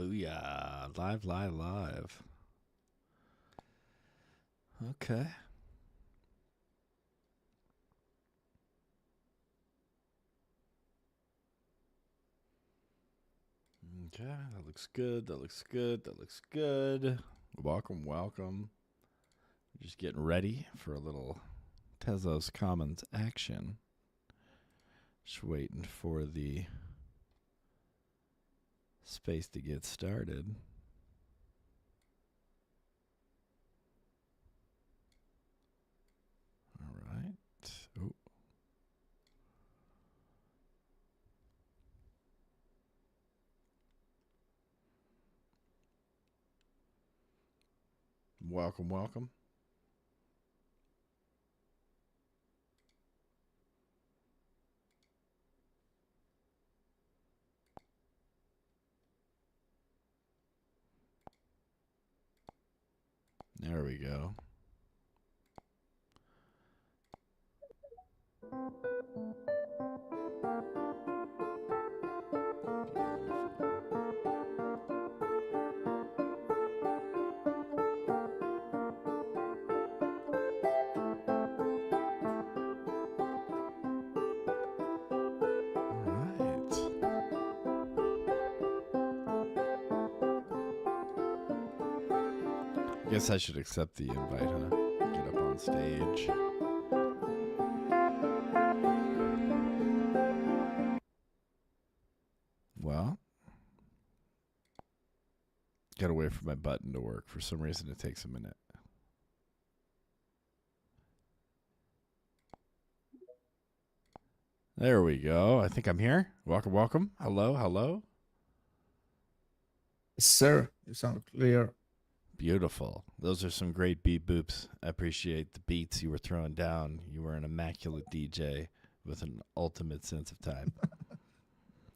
Booyah. Live, live, live. Okay. Okay, that looks good. That looks good. That looks good. Welcome, welcome. Just getting ready for a little Tezos Commons action. Just waiting for the space to get started. All right. Oh. Welcome, welcome. There we go. I guess I should accept the invite, huh? Get up on stage. Well, gotta wait for my button to work. For some reason, it takes a minute. There we go. I think I'm here. Welcome, welcome. Hello, hello. Sir, you sound clear. Beautiful. Those are some great beat boops. I appreciate the beats you were throwing down. You were an immaculate DJ with an ultimate sense of time.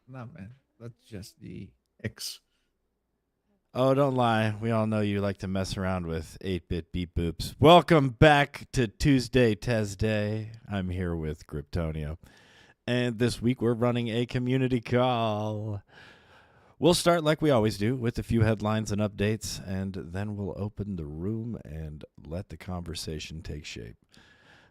Nah, man, that's just the X. Oh, don't lie. We all know you like to mess around with 8-bit beat boops. Welcome back to Tuesday Tezday. I'm here with Griptonio. And this week we're running a community call. We'll start like we always do with a few headlines and updates, and then we'll open the room and let the conversation take shape.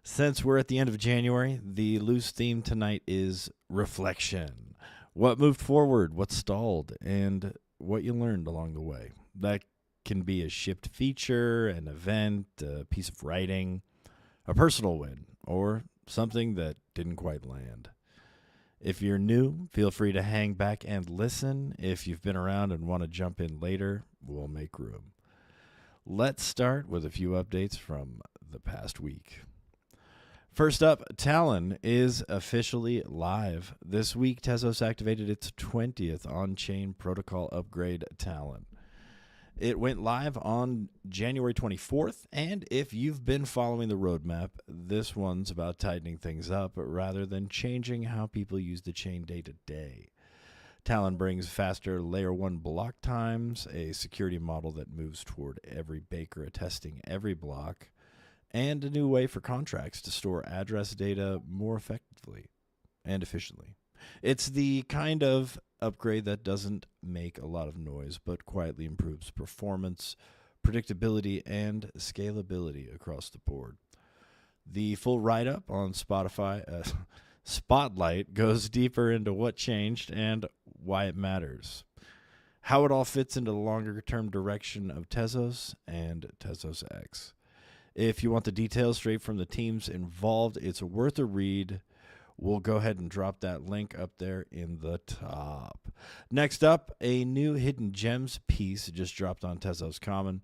Since we're at the end of January, the loose theme tonight is reflection. What moved forward, what stalled, and what you learned along the way. That can be a shipped feature, an event, a piece of writing, a personal win, or something that didn't quite land. If you're new, feel free to hang back and listen. If you've been around and want to jump in later, we'll make room. Let's start with a few updates from the past week. First up, Talon is officially live. This week, Tezos activated its 20th on-chain protocol upgrade, Talon. It went live on January 24th, and if you've been following the roadmap, this one's about tightening things up rather than changing how people use the chain day to day. Talon brings faster Layer 1 block times, a security model that moves toward every baker attesting every block, and a new way for contracts to store address data more effectively and efficiently. It's the kind of upgrade that doesn't make a lot of noise, but quietly improves performance, predictability, and scalability across the board. The full write-up on Spotlight goes deeper into what changed and why it matters, how it all fits into the longer-term direction of Tezos and Tezos X. If you want the details straight from the teams involved, it's worth a read. We'll go ahead and drop that link up there in the top. Next up, a new Hidden Gems piece just dropped on Tezos Common.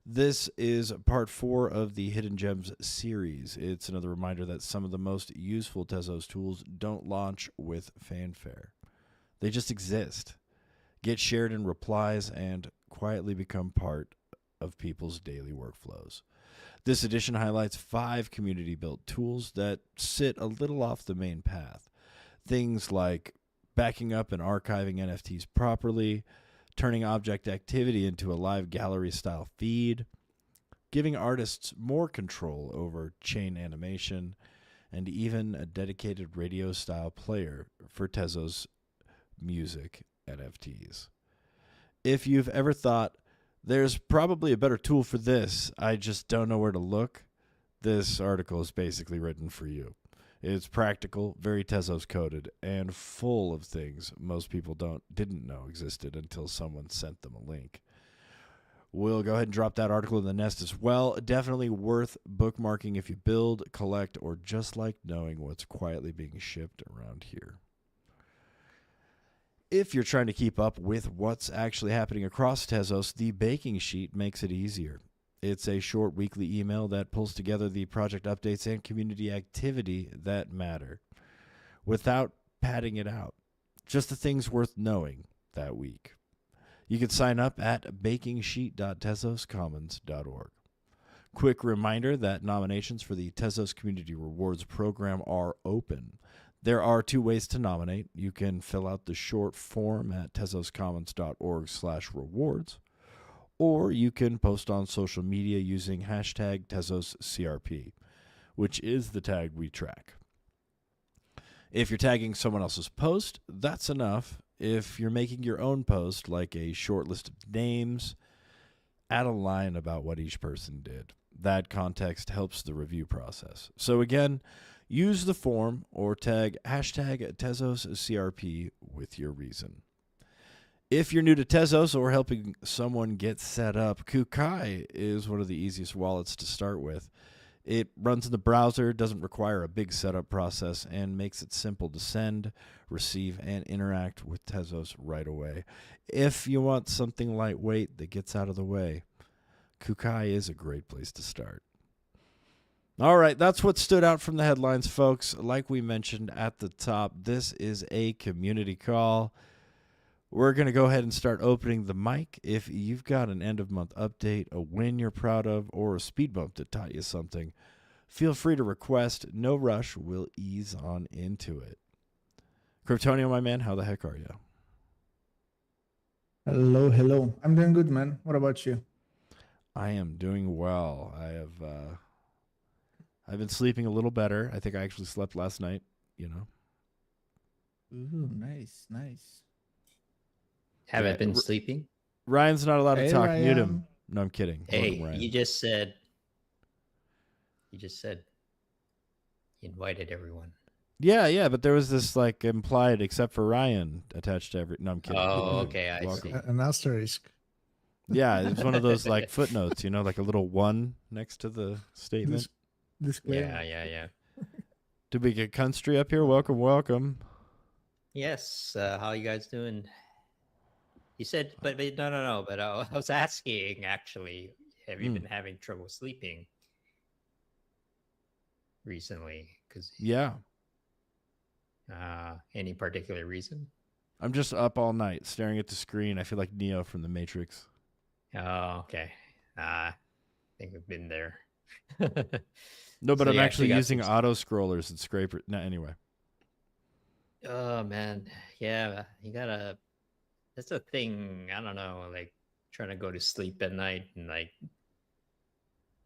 This is part 4 of the Hidden Gems series. It's another reminder that some of the most useful Tezos tools don't launch with fanfare. They just exist, get shared in replies, and quietly become part of people's daily workflows. This edition highlights 5 community-built tools that sit a little off the main path. Things like backing up and archiving NFTs properly, turning object activity into a live gallery-style feed, giving artists more control over chain animation, and even a dedicated radio-style player for Tezos music NFTs. If you've ever thought, there's probably a better tool for this, I just don't know where to look, this article is basically written for you. It's practical, very Tezos coded, and full of things most people didn't know existed until someone sent them a link. We'll go ahead and drop that article in the nest as well. Definitely worth bookmarking if you build, collect, or just like knowing what's quietly being shipped around here. If you're trying to keep up with what's actually happening across Tezos, the baking sheet makes it easier. It's a short weekly email that pulls together the project updates and community activity that matter without padding it out. Just the things worth knowing that week. You can sign up at bakingsheet.tezoscommons.org. Quick reminder that nominations for the Tezos Community Rewards Program are open. There are 2 ways to nominate. You can fill out the short form at tezoscommons.org/rewards, or you can post on social media using hashtag TezosCRP, which is the tag we track. If you're tagging someone else's post, that's enough. If you're making your own post, like a short list of names, add a line about what each person did. That context helps the review process. So again, use the form or tag hashtag TezosCRP with your reason. If you're new to Tezos or helping someone get set up, Kukai is one of the easiest wallets to start with. It runs in the browser, doesn't require a big setup process, and makes it simple to send, receive, and interact with Tezos right away. If you want something lightweight that gets out of the way, Kukai is a great place to start. All right, that's what stood out from the headlines, folks. Like we mentioned at the top, this is a community call. We're going to go ahead and start opening the mic. If you've got an end-of-month update, a win you're proud of, or a speed bump that taught you something, feel free to request. No rush. We'll ease on into it. Kryptonio, my man, how the heck are you? Hello, hello. I'm doing good, man. What about you? I am doing well. I've been sleeping a little better. I think I actually slept last night, Ooh, nice, nice. Haven't been sleeping? Ryan's not allowed to talk. Ryan. Mute him. No, I'm kidding. Hey, Ryan. you just said you invited everyone. Yeah, but there was this like implied except for Ryan attached to every. No, I'm kidding. Oh, okay, I see. An asterisk. Yeah, it was one of those like footnotes, like a little 1 next to the statement. Disclaimer. Yeah. Did we get country up here? Welcome. Yes, how you guys doing? You said, but no. But I was asking actually, have you been having trouble sleeping recently? Because yeah. Any particular reason? I'm just up all night staring at the screen. I feel like Neo from the Matrix. Oh, okay. I think we've been there. No, but So I'm you actually got using some- auto scrollers and scraper. No, anyway. Oh man, yeah, you gotta. That's a thing. I don't know, like trying to go to sleep at night and like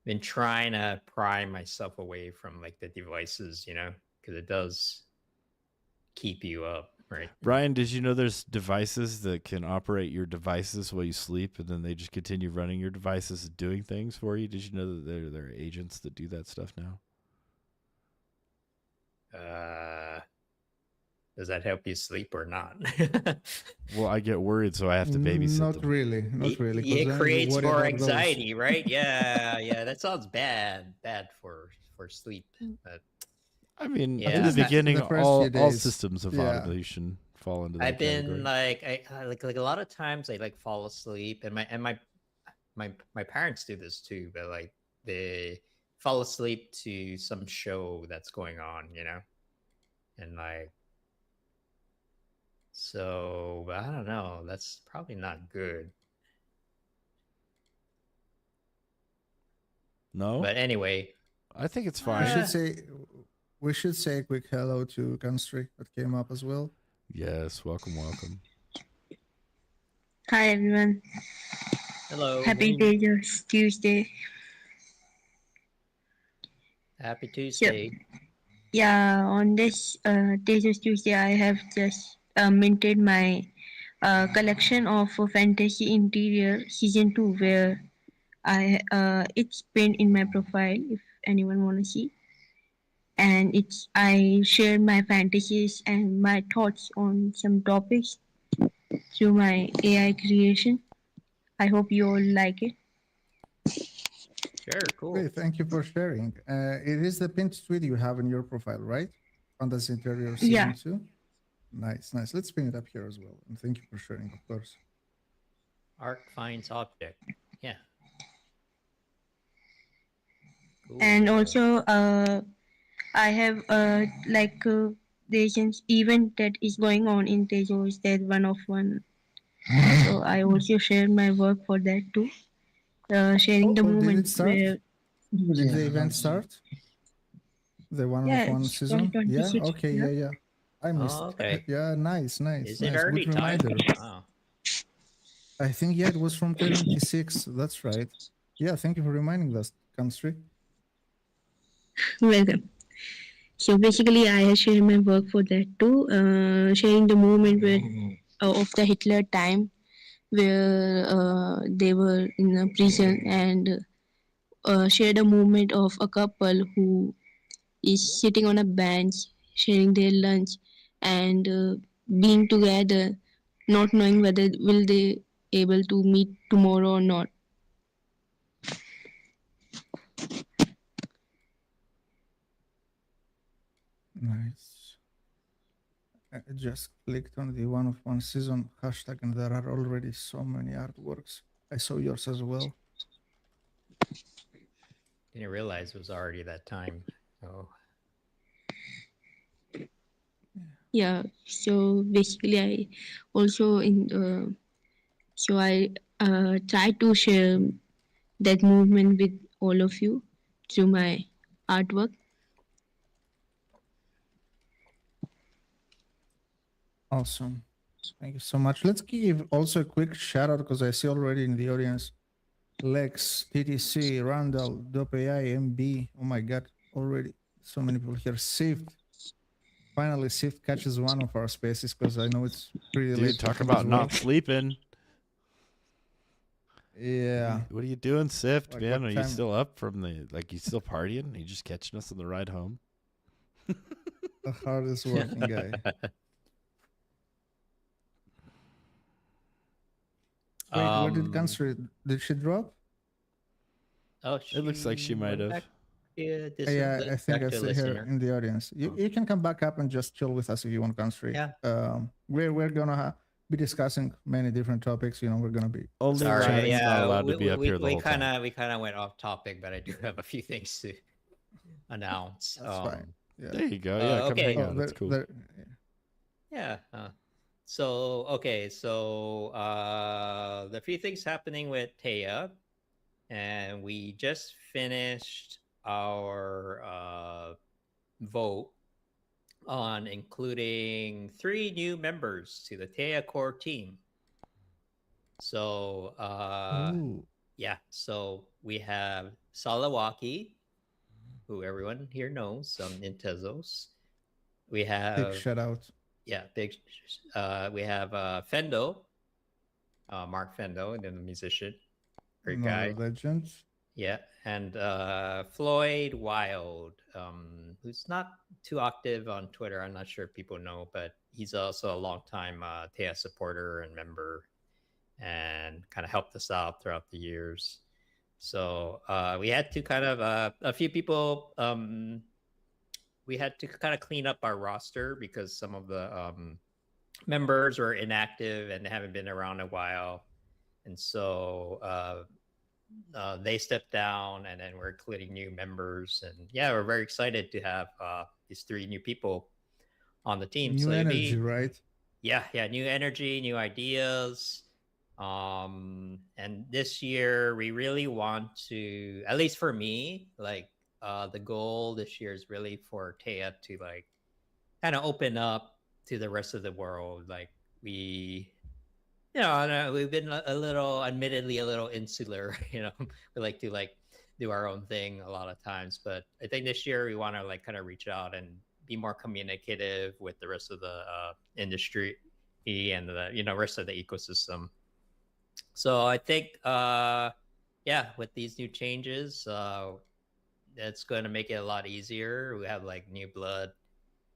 been trying to pry myself away from like the devices, because it does keep you up, right? Brian, did you know there's devices that can operate your devices while you sleep, and then they just continue running your devices and doing things for you? Did you know that there are agents that do that stuff now? Does that help you sleep or not? Well, I get worried, so I have to babysit Not them. really. 'cause It then you creates worry more about those. anxiety, right? Yeah. That sounds bad for sleep. But I mean, Yeah. in the Just the beginning, first few all days. systems of Yeah. automation fall into that I've been category. like a lot of times I like fall asleep, and my parents do this too, but like they fall asleep to some show that's going on, and like so I don't know. That's probably not good. No, But anyway, I think it's We fine. should say a quick hello to Country that came up as well. Yes, welcome. Hi everyone. hello. Happy Tezos Tuesday. Happy Tuesday. Yeah, on this Tezos Tuesday, I have just minted my a collection of fantasy interior season 2 where it's pinned in my profile if anyone wanna see. And it's I share my fantasies and my thoughts on some topics through my AI creation. I hope you all like it. Sure, cool. Great, thank you for sharing. It is the pinned tweet you have in your profile, right? Fantasy Interior Yeah. Season 2. Nice, nice. Let's pin it up here as well. And thank you for sharing, of course. Art finds object. Yeah. Cool. And also I have there's an event that is going on in Tezos, that 1 of 1. So I also share my work for that too. Sharing the Oh, did it moment start? where Did the event start? The one yeah, of one it's season? Yeah, 2026. okay, yeah. I missed. Oh, okay. Yeah, nice, nice, Is it nice. already Good time? reminder. Wow. I think, yeah, it was from 26. That's right. Yeah, thank you for reminding us, country. Welcome. So basically, I share my work for that too. Sharing the moment where of the Hitler time where they were in a prison, and share the moment of a couple who is sitting on a bench, sharing their lunch, and being together, not knowing whether will they able to meet tomorrow or not. Nice. I just clicked on the one of one season hashtag, and there are already so many artworks. I saw yours as well. Didn't realize it was already that time. Oh. Yeah. So basically, I also I try to share that movement with all of you through my artwork. Awesome. Thank you so much. Let's give also a quick shout out because I see already in the audience Lex, TTC, Randall, DopeAI, MB. Oh my God, already so many people here. Sift. Finally, Sift catches one of our spaces because I know it's pretty Dude, late. for talk him about as well. not sleeping. Yeah. What are you doing, Sift, Like, man? what Are you time? still up from you still partying? Are you just catching us on the ride home? The hardest working guy. Wait, where did Country? Did she drop? Oh, It looks like she might went have. back. Yeah, Yeah, I think back I to see her listener. in the audience. You can come back up and just chill with us if you want, Country. Yeah. We're gonna be discussing many different topics. We're gonna be Only Sorry, Ryan's yeah, not allowed to be up here the we whole time. we kind of went off topic, but I do have a few things to announce. That's fine. Yeah. There you go. Yeah, come okay. hang out. That's cool. Yeah. So the few things happening with Taya, and we just finished our vote on including 3 new members to the Taya core team. So yeah, so we have Salawaki, who everyone here knows, in Tezos. We have Big shout out. Yeah, big. We have Fendo, Mark Fendo, the musician, great guy. Legend. Yeah, and Floyd Wild, who's not too active on Twitter. I'm not sure if people know, but he's also a longtime Taya supporter and member, and kind of helped us out throughout the years. So we had to kind of a few people. We had to kind of clean up our roster because some of the members were inactive and haven't been around a while, and so they stepped down, and then we're including new members. And yeah, we're very excited to have these 3 new people on the team. New energy, right? Yeah, new energy, new ideas. And this year we really want to, at least for me, like the goal this year is really for Taya to like kind of open up to the rest of the world. Like we've been a little, admittedly a little insular. We like to do our own thing a lot of times, but I think this year we want to like kind of reach out and be more communicative with the rest of the industry and the rest of the ecosystem. So I think with these new changes, that's going to make it a lot easier. We have like new blood,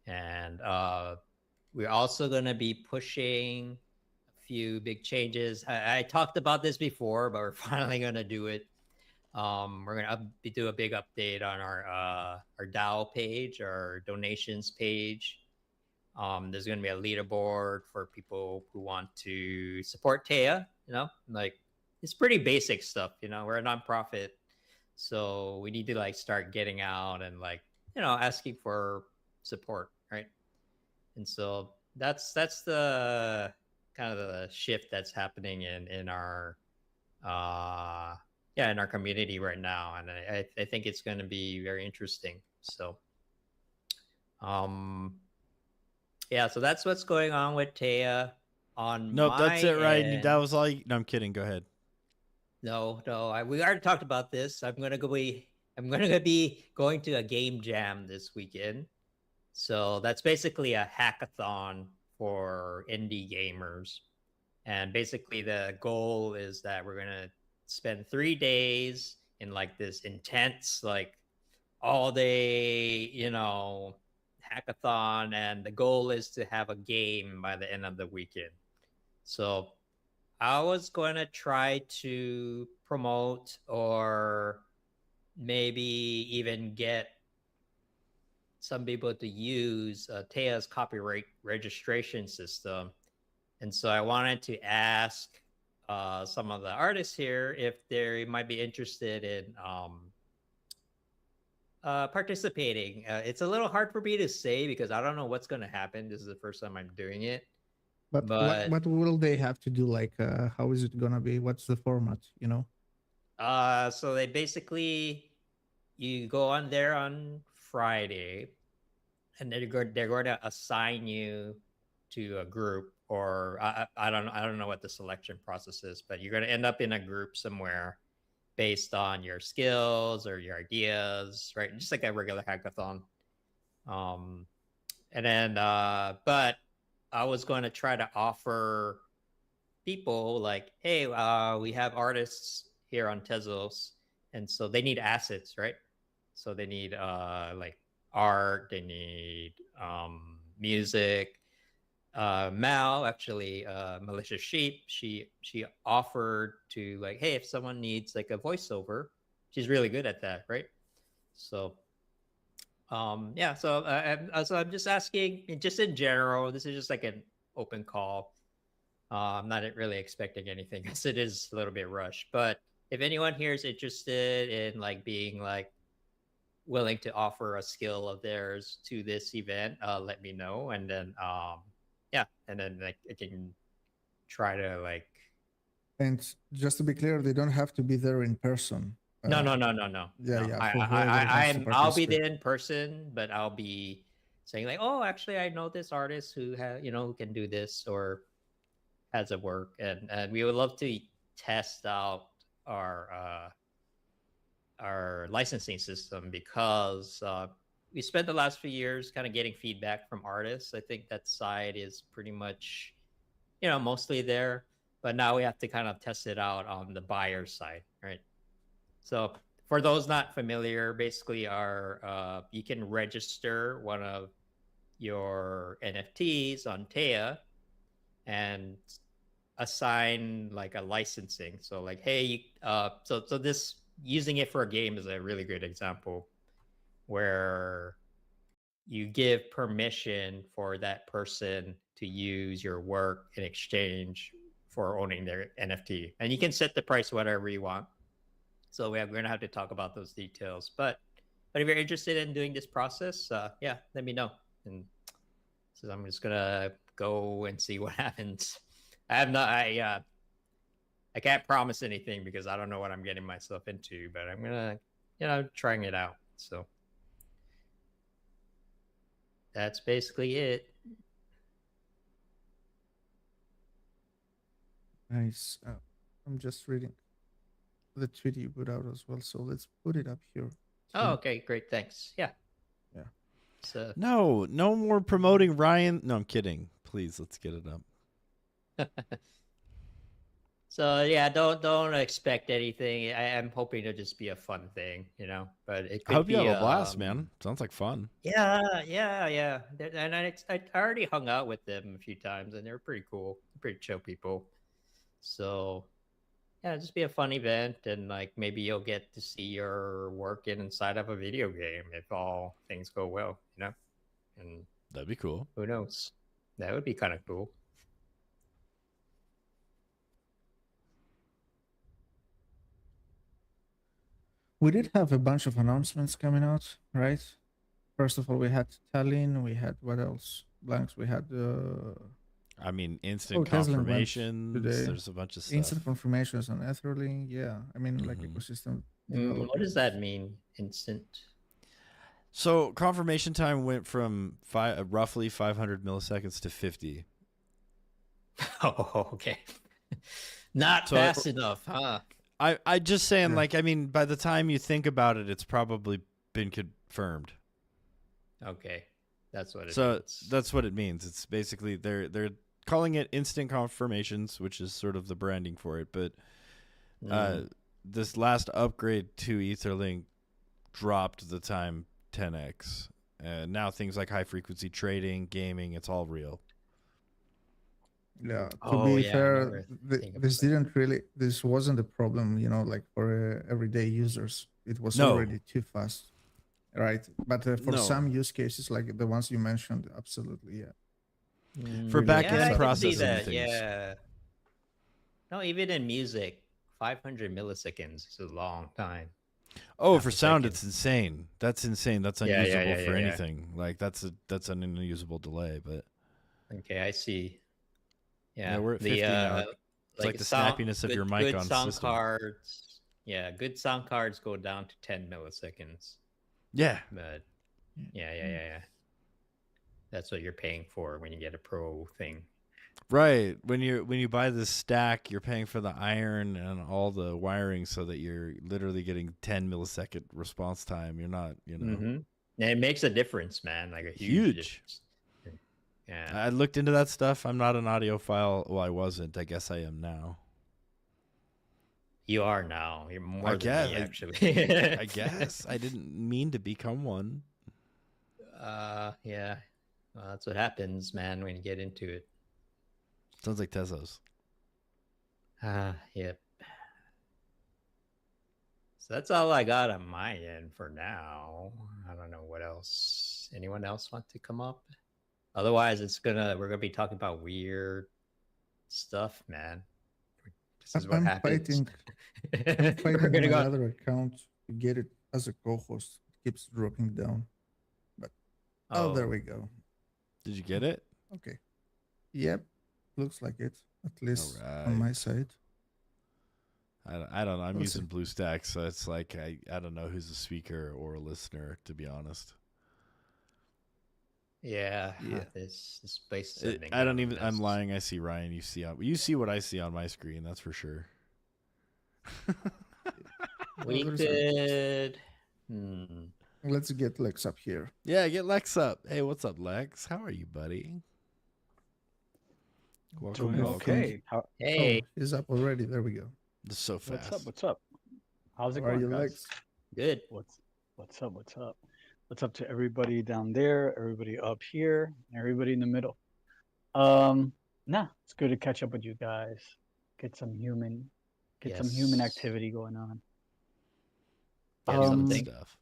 and we're also going to be pushing a few big changes. I talked about this before, but we're finally going to do it. We're going to do a big update on our DAO page, our donations page. There's going to be a leaderboard for people who want to support Taya. Like it's pretty basic stuff. We're a nonprofit, so we need to like start getting out and like asking for support, right? And so that's the kind of the shift that's happening in our in our community right now, and I think it's going to be very interesting. So so that's what's going on with Taya. On Nope, that's it, right? end, That was all. No, I'm kidding. Go ahead. No, we already talked about this. I'm gonna be going to a game jam this weekend. So that's basically a hackathon for indie gamers. And basically the goal is that we're gonna spend 3 days in like this intense, like all day, hackathon, and the goal is to have a game by the end of the weekend. So I was going to try to promote or maybe even get some people to use Taya's copyright registration system. And so I wanted to ask some of the artists here if they might be interested in participating. It's a little hard for me to say because I don't know what's going to happen. This is the first time I'm doing it. But what will they have to do? Like, how is it gonna be? What's the format? So they basically, you go on there on Friday, and they're going to assign you to a group, or I don't know what the selection process is, but you're going to end up in a group somewhere based on your skills or your ideas, right? Just like a regular hackathon. And then, but I was going to try to offer people like, hey, we have artists here on Tezos, and so they need assets, right? So they need like art, they need music. Mal, actually, Malicious Sheep, she offered to like, hey, if someone needs like a voiceover, she's really good at that, right? So so I'm just asking, just in general, this is just like an open call. I'm not really expecting anything because it is a little bit rushed. But if anyone here is interested in like being like willing to offer a skill of theirs to this event, let me know, and then and then like I can try to like. And just to be clear, they don't have to be there in person. No. Yeah. I'll be there in person, but I'll be saying like, oh, actually, I know this artist who who can do this or has a work, and we would love to test out our licensing system because we spent the last few years kind of getting feedback from artists. I think that side is pretty much, mostly there, but now we have to kind of test it out on the buyer side, right? So for those not familiar, basically you can register one of your NFTs on Taya and assign like a licensing. So like, hey, so this, using it for a game is a really good example where you give permission for that person to use your work in exchange for owning their NFT. And you can set the price whatever you want. So we're going to have to talk about those details. But if you're interested in doing this process, let me know. And so I'm just going to go and see what happens. I can't promise anything because I don't know what I'm getting myself into, but I'm going to, trying it out. So that's basically it. Nice. I'm just reading the tweet you put out as well, so let's put it up here. Oh, okay, great, thanks. Yeah. Yeah. So No more promoting Ryan. No, I'm kidding. Please, let's get it up. So yeah, don't expect anything. I'm hoping to just be a fun thing, But it I could hope you have be a blast, man. Sounds like fun. yeah. And I already hung out with them a few times, and they're pretty cool, pretty chill people. So yeah, just be a fun event, and like maybe you'll get to see your work inside of a video game if all things go well, And That'd be cool. who knows? That would be kind of cool. We did have a bunch of announcements coming out, right? First of all, we had Tallinn. We had what else? Blanks. We had I mean, instant Tezlink went confirmations. today. There's a bunch of stuff. Instant confirmations on Etherlink. Yeah, I mean, like Mhm. ecosystem. What does that mean? Instant? So confirmation time went from roughly 500 milliseconds to 50. Oh, okay. Not So fast enough, huh? I just saying, Yeah. like, I mean, by the time you think about it, it's probably been confirmed. Okay, that's what it So means. that's what it means. It's basically they're calling it instant confirmations, which is sort of the branding for it. But this last upgrade to Etherlink dropped the time 10x. Now things like high frequency trading, gaming, it's all real. Yeah. To Oh, be yeah, I fair, remember thinking this about didn't really. This wasn't a problem, like for everyday users. It was No. already too fast, right? But for No. some use cases, like the ones you mentioned, absolutely, yeah. For Really back-end yeah, I can see processing that. things. Yeah. No, even in music, 500 milliseconds is a long time. Oh, Half for a sound, second. it's insane. That's insane. That's Yeah, unusable yeah, for yeah. anything. Like that's an unusable delay. But Okay, I see. yeah, Yeah, we're at 50 now. It's like the sound, snappiness of your mic good on sound system. cards. Yeah, good sound cards go down to 10 milliseconds. Yeah, But yeah. That's what you're paying for when you get a pro thing. right. When you buy this stack, you're paying for the iron and all the wiring, so that you're literally getting 10 millisecond response time. You're not, And it makes a difference, man. Like a Huge. difference. Yeah. I looked into that stuff. I'm not an audiophile. Well, I wasn't. I guess I am now. You are now. You're more than guess, me, actually. I guess I didn't mean to become one. Yeah. Well, that's what happens, man, when you get into it. Sounds like Tezos. Yep. So that's all I got on my end for now. I don't know what else. Anyone else want to come up? Otherwise, we're gonna be talking about weird stuff, man. This is what I'm happens. fighting We're gonna my go. other account to get it as a co-host. It keeps dropping down. But there we go. Did you get it? Okay. Yep. Looks like it. At least Alright. on my side. I don't know. I'm We'll see. using BlueStacks, so it's like I don't know who's a speaker or a listener, to be honest. Yeah. Yeah. This place. I don't even. I'm lying. I see Ryan. You see what I see on my screen. That's for sure. We there's could. Let's get Lex up here. Yeah, get Lex up. Hey, what's up, Lex? How are you, buddy? Welcome. Doing welcome. okay. Hey, Oh, he's up already. There we go. This is so fast. What's up? How's it How are going, you, guys? Lex? good. What's up? What's up to everybody down there, everybody up here, and everybody in the middle? It's good to catch up with you guys. Get some human activity going on. You have something? Stuff.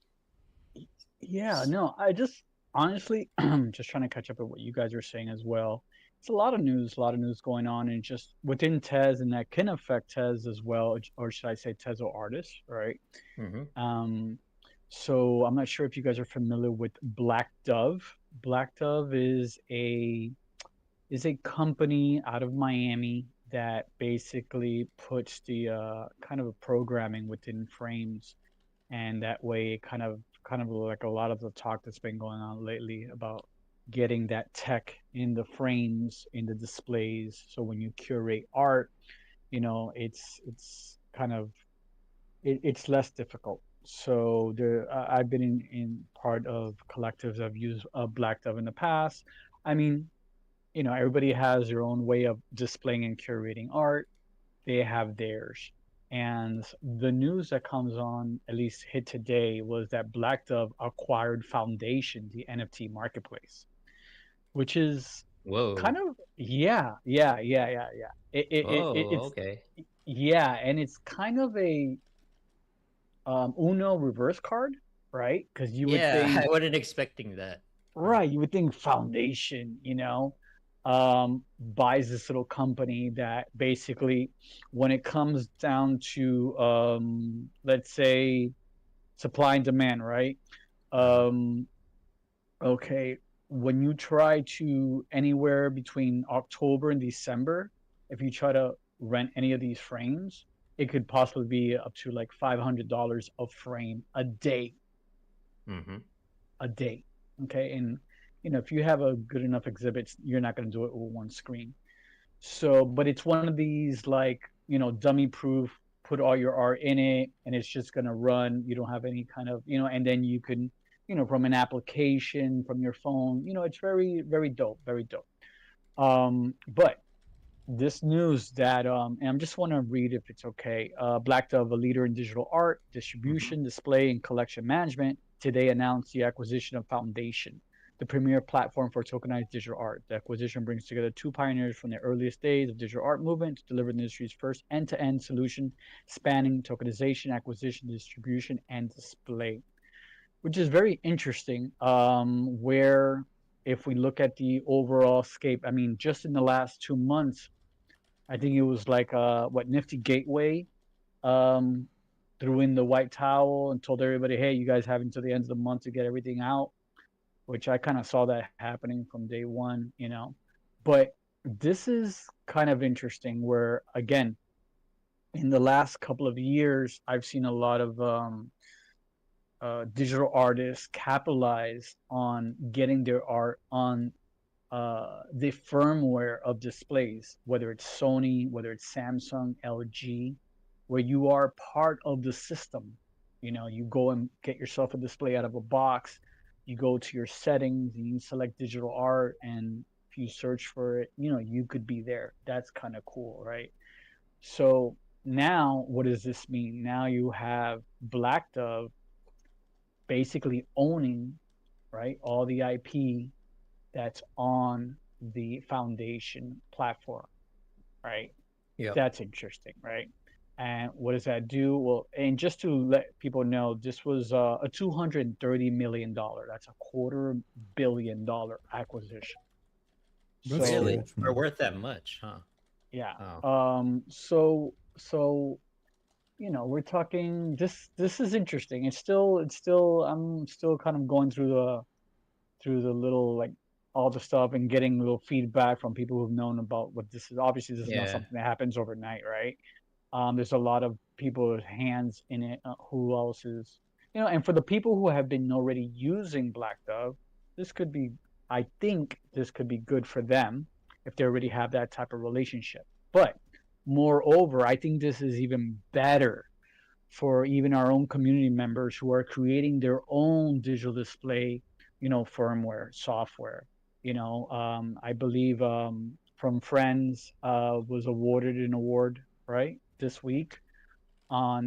Yeah, no, I just honestly just trying to catch up with what you guys are saying as well. It's a lot of news going on, and just within Tez, and that can affect Tez as well, or should I say Tezo artists, right? Mm-hmm. So I'm not sure if you guys are familiar with Black Dove. Black Dove is a company out of Miami that basically puts the kind of a programming within frames, and that way kind of like a lot of the talk that's been going on lately about getting that tech in the frames, in the displays, so when you curate art, it's kind of it's less difficult. So I've been in part of collectives. I've used Black Dove in the past. I mean, everybody has their own way of displaying and curating art. They have theirs. And the news that comes on, at least hit today, was that Black Dove acquired Foundation, the NFT marketplace, which is Whoa. kind of yeah. It's Okay. yeah, and it's kind of a Uno reverse card, right? Because you would Yeah, think I wasn't expecting that. right, you would think Foundation, buys this little company that basically, when it comes down to, let's say, supply and demand, right? Um, okay, when you try to anywhere between October and December, if you try to rent any of these frames, it could possibly be up to like $500 a frame a day. Mm-hmm. A day. Okay. And, if you have a good enough exhibits, you're not going to do it with one screen. So, but it's one of these like, dummy proof, put all your art in it and it's just going to run. You don't have any kind of, and then you can, from an application, from your phone, it's very, very dope, very dope. But this news that and I just want to read if it's okay. Black Dove, a leader in digital art, distribution, display, and collection management, today announced the acquisition of Foundation, the premier platform for tokenized digital art. The acquisition brings together two pioneers from the earliest days of digital art movement to deliver the industry's first end-to-end solution spanning tokenization, acquisition, distribution, and display, which is very interesting. Where if we look at the overall scape, I mean, just in the last 2 months, I think it was like Nifty Gateway threw in the white towel and told everybody, hey, you guys have until the end of the month to get everything out, which I kind of saw that happening from day one, But this is kind of interesting where, again, in the last couple of years, I've seen a lot of digital artists capitalize on getting their art on the firmware of displays, whether it's Sony, whether it's Samsung, LG, where you are part of the system. You go and get yourself a display out of a box, you go to your settings and you select digital art, and if you search for it, you could be there. That's kind of cool, right? So now what does this mean? Now you have Black Dove basically owning, right, all the IP that's on the Foundation platform, right? Yeah. That's interesting, right? And what does that do? Well, and just to let people know, this was a $230 million. That's $250 million acquisition. That's So Really? huge, We're man. worth that much, huh? yeah. Oh. So we're talking. This is interesting. It's still. I'm still kind of going through the little, like, all the stuff and getting little feedback from people who've known about what this is. Obviously, this is not Yeah. something that happens overnight, right? There's a lot of people with hands in it. Who else is, and for the people who have been already using Black Dove, this could be, I think this could be good for them if they already have that type of relationship. But moreover, I think this is even better for even our own community members who are creating their own digital display, firmware, software. I believe From Friends was awarded an award, right, this week on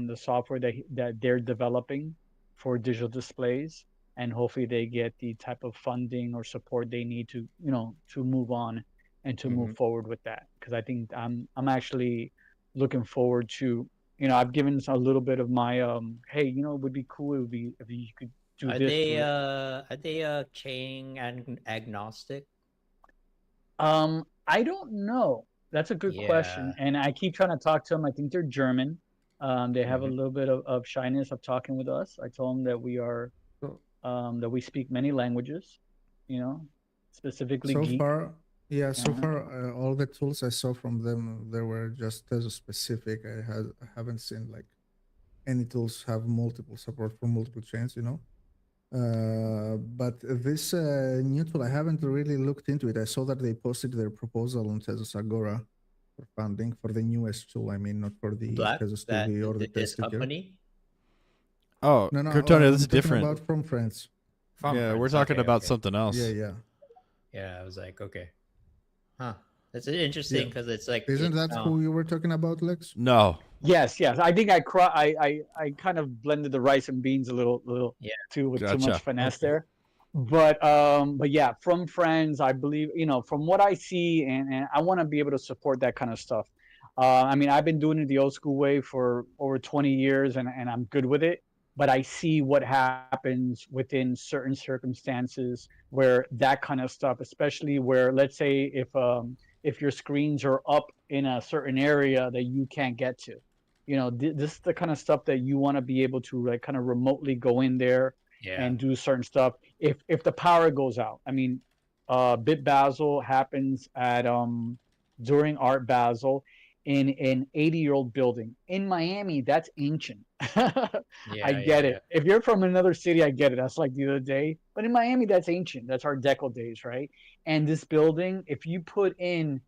the software that they're developing for digital displays, and hopefully they get the type of funding or support they need to to move on and to move forward with that, because I think I'm actually looking forward to, I've given a little bit of my hey, it would be cool, it would be if you could do Are this they to it. chain and agnostic? I don't know. That's a good question, Yeah. and I keep trying to talk to them. I think they're German. They have a Mhm. little bit of shyness of talking with us. I told them that we are So, that we speak many languages, specifically so geek. far, yeah, so Uh-huh. far, all the tools I saw from them, they were just Tezos specific. I haven't seen like any tools have multiple support for multiple chains. But this new tool, I haven't really looked into it. I saw that they posted their proposal on Tezos Agora for funding for the newest tool. I mean, not for the Black Tezos that TV or the his Test Ticker. company? Oh, No, Kryptonia, this I'm is talking different. about From Friends. From Yeah, we're Friends. talking Okay, about okay. something else. Yeah. Yeah, I was like, okay, huh? That's interesting because it's like Isn't that oh, who you were talking about, Lex? No. Yes, yes. I think I kind of blended the rice and beans a little yeah, too with too much Gotcha. finesse there. But yeah, from friends, I believe, from what I see, and I want to be able to support that kind of stuff. I mean, I've been doing it the old school way for over 20 years, and I'm good with it. But I see what happens within certain circumstances where that kind of stuff, especially where, let's say, if your screens are up in a certain area that you can't get to, this is the kind of stuff that you want to be able to like kind of remotely go in there yeah. and do certain stuff if the power goes out. I mean, Bit Basel happens at during Art Basel in an 80-year-old building in Miami. That's ancient. I Yeah, get yeah, yeah. it. If you're from another city, I get it. That's like the other day. But in Miami, that's ancient. That's Art Deco days, right? And this building, if you put in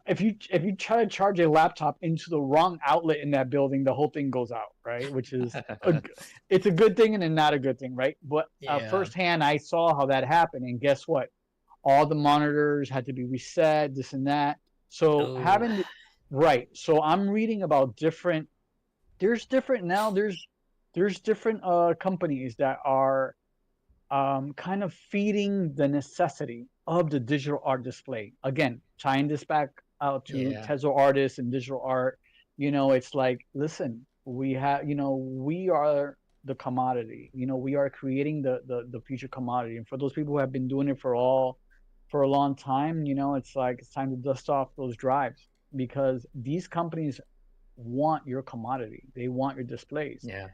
if you try to charge a laptop into the wrong outlet in that building, the whole thing goes out, right? Which is it's a good thing and a not a good thing, right? But Yeah. firsthand, I saw how that happened, and guess what? All the monitors had to be reset, this and that. So Oh, right. So I'm reading about different. There's different now. There's different companies that are kind of feeding the necessity of the digital art display. Again, tying this back out to yeah. Tezo artists and digital art, it's like, listen, we are the commodity. We are creating the future commodity. And for those people who have been doing it for a long time, it's like it's time to dust off those drives because these companies want your commodity. They want your displays. Yeah.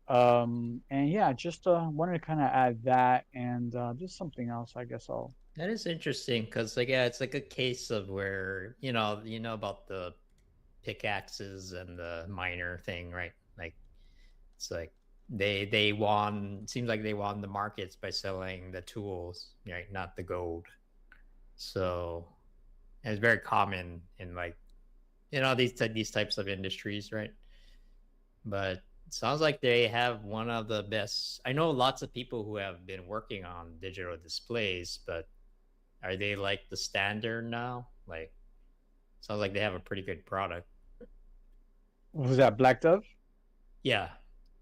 And yeah, just wanted to kind of add that and just something else. I guess I'll. That is interesting because like yeah, it's like a case of where you know about the pickaxes and the miner thing, right? Like it's like they won. Seems like they won the markets by selling the tools, right? Not the gold. So and it's very common in like these types of industries, right? But it sounds like they have one of the best. I know lots of people who have been working on digital displays, but are they like the standard now? Like, sounds like they have a pretty good product. Was that Black Dove? Yeah,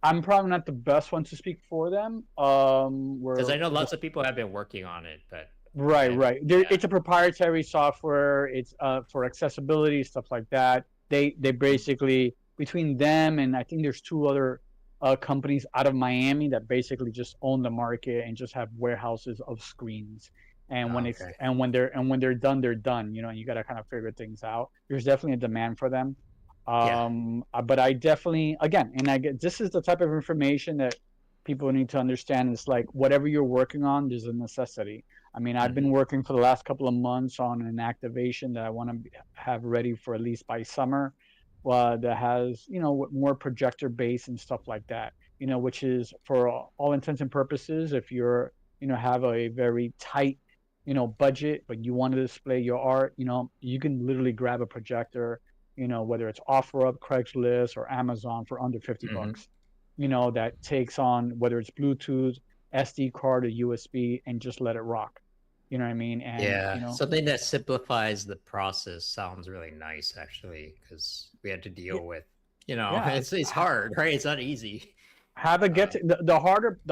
I'm probably not the best one to speak for them. because Where I know lots of people have been working on it, but right, I right. yeah, It's a proprietary software. It's for accessibility stuff like that. They basically between them and I think there's two other companies out of Miami that basically just own the market and just have warehouses of screens. And when it's okay, when they're done, they're done. And you got to kind of figure things out. There's definitely a demand for them. yeah, But I definitely again, and I get this is the type of information that people need to understand. It's like whatever you're working on, there's a necessity. I mean, I've been hmm working for the last couple of months on an activation that I want to have ready for at least by summer, that has more projector base and stuff like that. Which is for all intents and purposes, if you're have a very tight budget, but you want to display your art, you can literally grab a projector, whether it's OfferUp, Craigslist, or Amazon for under 50 hmm bucks. That takes on whether it's Bluetooth, SD card, or USB, and just let it rock. You know what I mean? And yeah. Something that simplifies the process sounds really nice, actually, because we had to yeah, deal with, yeah, it's hard, right? It's not easy. have a Uh, the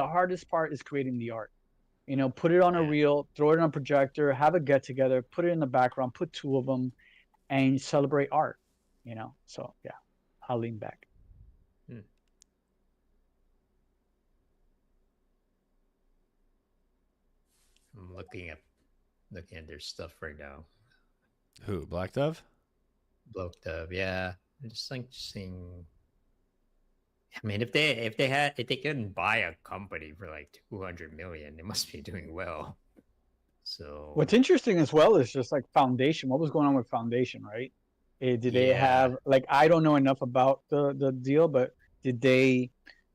hardest part is creating the art. Put it on a yeah. reel, throw it on a projector, have a get together, put it in the background, put two of them, and celebrate art. So yeah, I'll lean back. Hmm. I'm looking at their stuff right now. Who? Black Dove? Bloke Dove, yeah. I'm just like seeing. I mean, if they couldn't buy a company for like 200 million, they must be doing well. So What's interesting as well is just like Foundation. What was going on with Foundation, right? Did they yeah, have like I don't know enough about the deal, but did they,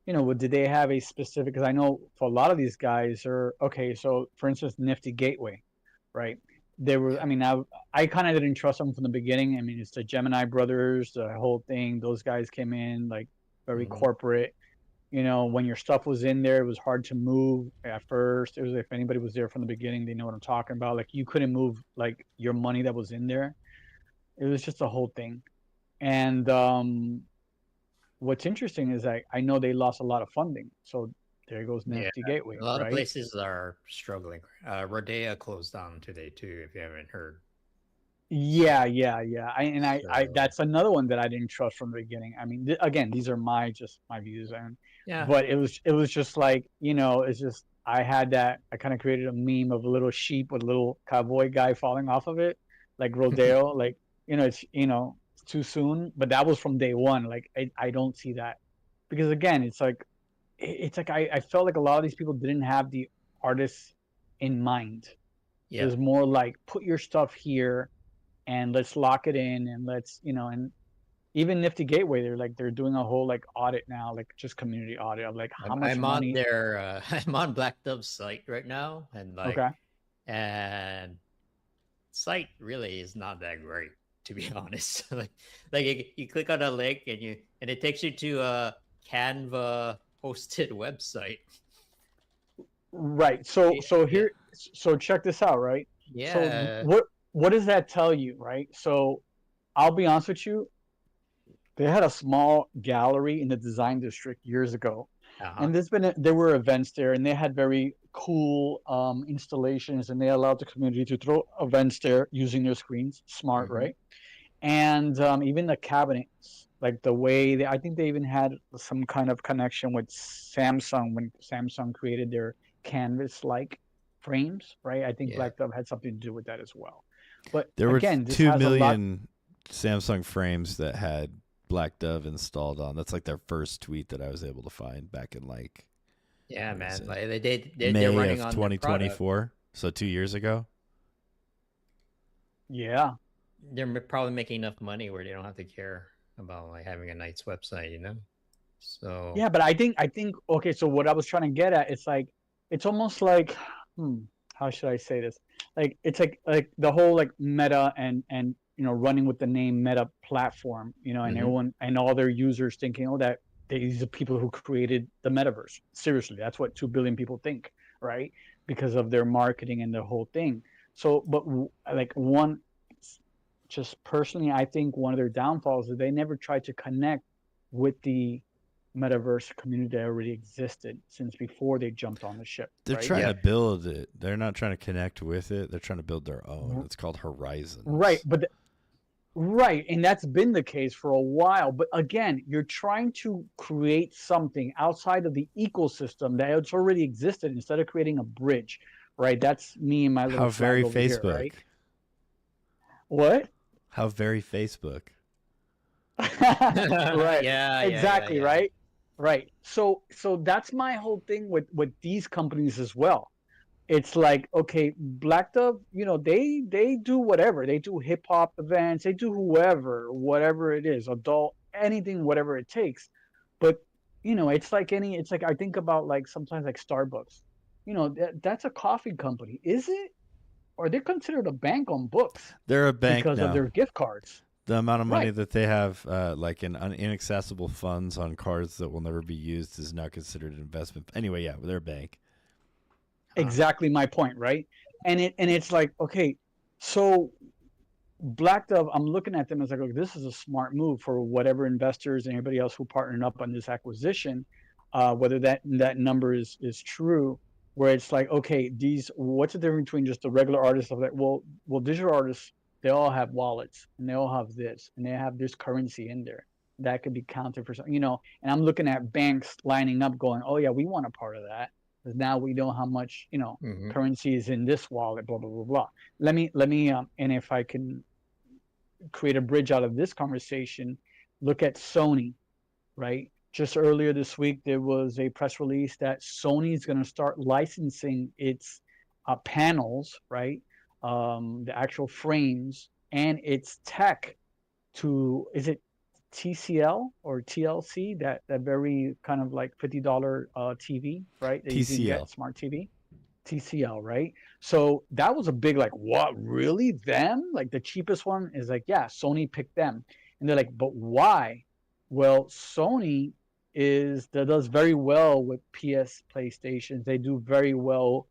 did they have a specific? Because I know for a lot of these guys are okay. So for instance, Nifty Gateway, right? There were. yeah, I mean, I kind of didn't trust them from the beginning. I mean, it's the Gemini brothers, the whole thing. Those guys came in like very mhm, corporate. You know, when your stuff was in there, it was hard to move at first. It was, if anybody was there from the beginning, they know what I'm talking about. Like you couldn't move like your money that was in there. It was just a whole thing. And what's interesting is I know they lost a lot of funding. So there goes Yeah, Nifty Gateway, a lot of right? places are struggling. Rodea closed down today too, if you haven't heard. Yeah. I So, that's another one that I didn't trust from the beginning. I mean, again, these are my views, and yeah, but it was just like, you know, it's just I had that, I kind of created a meme of a little sheep with a little cowboy guy falling off of it, like Rodeo, like, you know, it's too soon, but that was from day one. Like I don't see that, because again, it's like I felt like a lot of these people didn't have the artists in mind. It yeah. was more like, put your stuff here and let's lock it in, and let's, you know. And even Nifty Gateway, they're doing a whole like audit now, like just community audit of like how much I'm on money. their I'm on Black Dove's site right now, and like, Okay. and site really is not that great, to be honest. You click on a link and it takes you to a Canva hosted website. Right. So Yeah. so check this out, right? So Yeah. what does that tell you, right? So I'll be honest with you, they had a small gallery in the design district years ago, Uh-huh. and there were events there, and they had very cool installations, and they allowed the community to throw events there using their screens. Smart, Mhm. right? And even the cabinets, like the way I think they even had some kind of connection with Samsung when Samsung created their canvas like frames, right? I think Yeah. Black Dove had something to do with that as well. But There were again, this 2 has a lot. million Samsung frames that had Black Dove installed on. That's like their first tweet that I was able to find back in like, Yeah, what is man. it? Like they're May running of on their product. 2024. So 2 years ago. Yeah. They're probably making enough money where they don't have to care about like having a nice website, you know? So Yeah, but I think okay, so what I was trying to get at, it's like, it's almost like, how should I say this? Like it's like the whole like Meta and you know, running with the name Meta platform, you know, and Mhm. everyone and all their users thinking, oh, that these are people who created the metaverse. Seriously, that's what 2 billion people think, right? Because of their marketing and the whole thing. So, but like one, just personally, I think one of their downfalls is they never tried to connect with the metaverse community that already existed since before they jumped on the ship, They're right? trying yeah. to build it. They're not trying to connect with it. They're trying to build their own. R- It's called Right, Horizons. but right, and that's been the case for a while. But again, you're trying to create something outside of the ecosystem that it's already existed instead of creating a bridge, right? That's me and my little How flag very over here, Facebook. right? What? How very Facebook. Right, Yeah. exactly, right, right. So that's my whole thing with these companies as well. It's like, okay, Black Dove, you know, they do whatever. They do hip hop events, they do whatever it is, adult, anything, whatever it takes. But you know, it's like I think about like sometimes like Starbucks. You know, that's a coffee company. Is it? Or they're considered a bank on books They're a bank because of now. their gift cards. The amount of money Right. that they have, like in inaccessible funds on cards that will never be used, is not considered an investment. Anyway, yeah, they're a bank. Exactly my point, right? And it's like, okay, so Black Dove, I'm looking at them as like, okay, this is a smart move for whatever investors and everybody else who partnered up on this acquisition, whether that number is true. Where it's like, okay, what's the difference between just the regular artists of like, well, digital artists, they all have wallets and they all have this and they have this currency in there that could be counted for something, you know. And I'm looking at banks lining up, going, oh yeah, we want a part of that because now we know how much, you know, Hmm. currency is in this wallet, blah blah blah blah. Let me and if I can create a bridge out of this conversation, look at Sony, right? Just earlier this week, there was a press release that Sony is going to start licensing its panels, right? The actual frames and its tech to, is it TCL or TLC? That very kind of like $50 TV, right? That you can get, TCL. smart TV. TCL, right? So that was a big like, what, really, them? Like the cheapest one is like, yeah, Sony picked them. And they're like, but why? Well, Sony that does very well with PS PlayStations. They do very well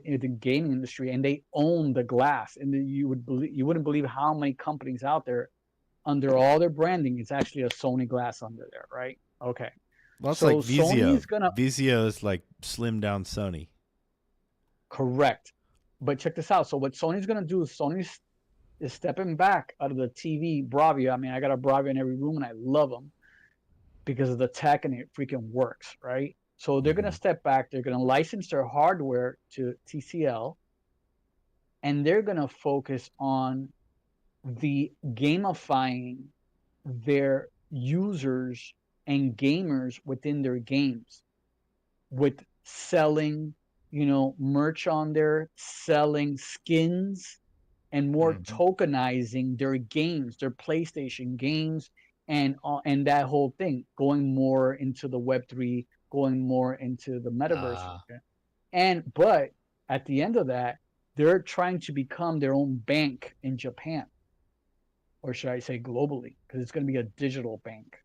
in the gaming industry, and they own the glass. And you wouldn't believe how many companies out there under all their branding. It's actually a Sony glass under there, right? Okay. Well, it's So like Vizio. Sony's gonna Vizio is like slim down Sony. correct, but check this out. So what Sony's gonna do is Sony's is stepping back out of the TV Bravia. I mean, I got a Bravia in every room, and I love them because of the tech and it freaking works, right? So they're gonna step back. They're gonna license their hardware to TCL, and they're gonna focus on the gamifying their users and gamers within their games with selling, merch on there, selling skins, and more tokenizing their games, their PlayStation games, and that whole thing, going more into the Web3, going more into the metaverse. But at the end of that, they're trying to become their own bank in Japan, or should I say globally, because it's going to be a digital bank.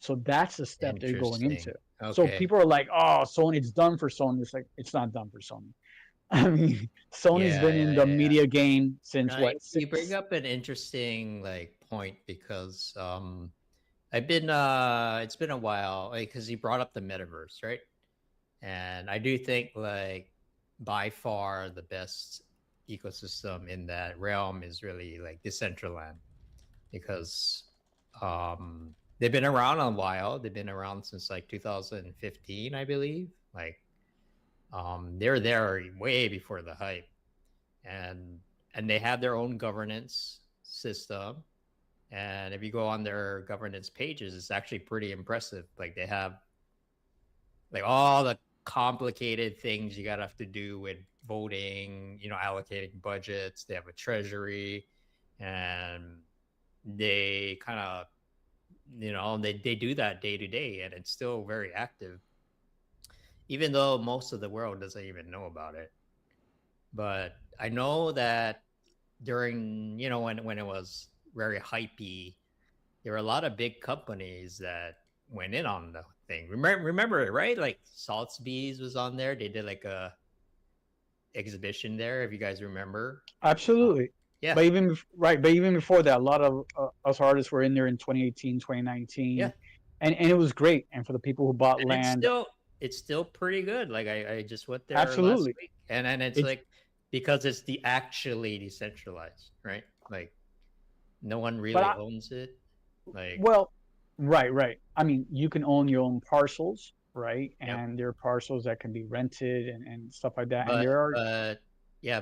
So that's the step they're going into. Okay. So people are like, "Oh, Sony, it's done for Sony." It's like, it's not done for Sony. I mean, Sony's been in the media game since what? You bring up an interesting point because it's been a while because you brought up the metaverse, right? And I do think by far the best ecosystem in that realm is really Decentraland, because they've been around a while. They've been around since 2015, I believe. They're there way before the hype, and they have their own governance system. And if you go on their governance pages, it's actually pretty impressive. They have all the complicated things you gotta have to do with voting, allocating budgets. They have a treasury, and they kind of, they do that day to day, and it's still very active, even though most of the world doesn't even know about it. But I know that during, when it was very hypey, there were a lot of big companies that went in on the thing. Remember it, right? Saltsby's was on there. They did a exhibition there, if you guys remember. Absolutely. Yeah. But even before that, a lot of us artists were in there in 2018, 2019. Yeah. And it was great. And for the people who bought land, it's still pretty good. I just went there absolutely last week, and it's because it's actually decentralized, right? No one really owns it. Well, right. I mean, you can own your own parcels, right? And there are parcels that can be rented and stuff like that. And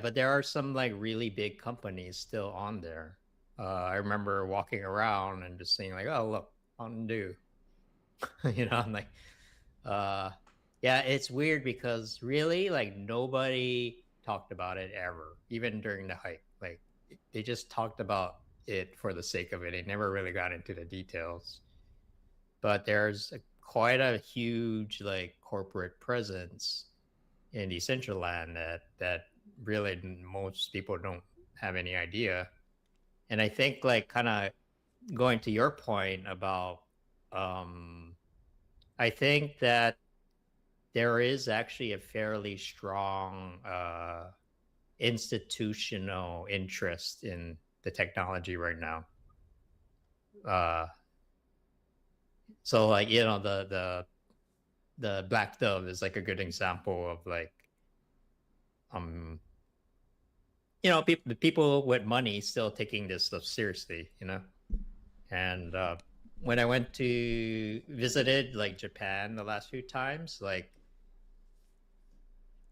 but there are some really big companies still on there. I remember walking around and just seeing oh, look, Mountain Dew. I'm it's weird because really nobody talked about it ever, even during the hype. They just talked about it for the sake of it. They never really got into the details. But there's quite a huge corporate presence in Decentraland that really most people don't have any idea. And I think kind of going to your point about I think that there is actually a fairly strong institutional interest in the technology right now. So the Black Dove is a good example of people with money still taking this stuff seriously, and when I went to visited Japan the last few times,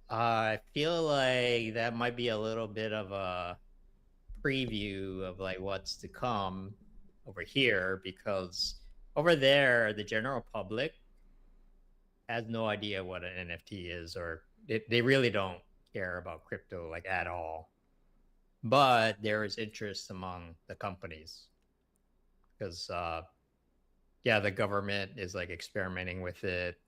I feel that might be a little bit of a preview of what's to come over here, because over there the general public has no idea what an NFT is, or they really don't care about crypto at all. But there is interest among the companies because the government is experimenting with it.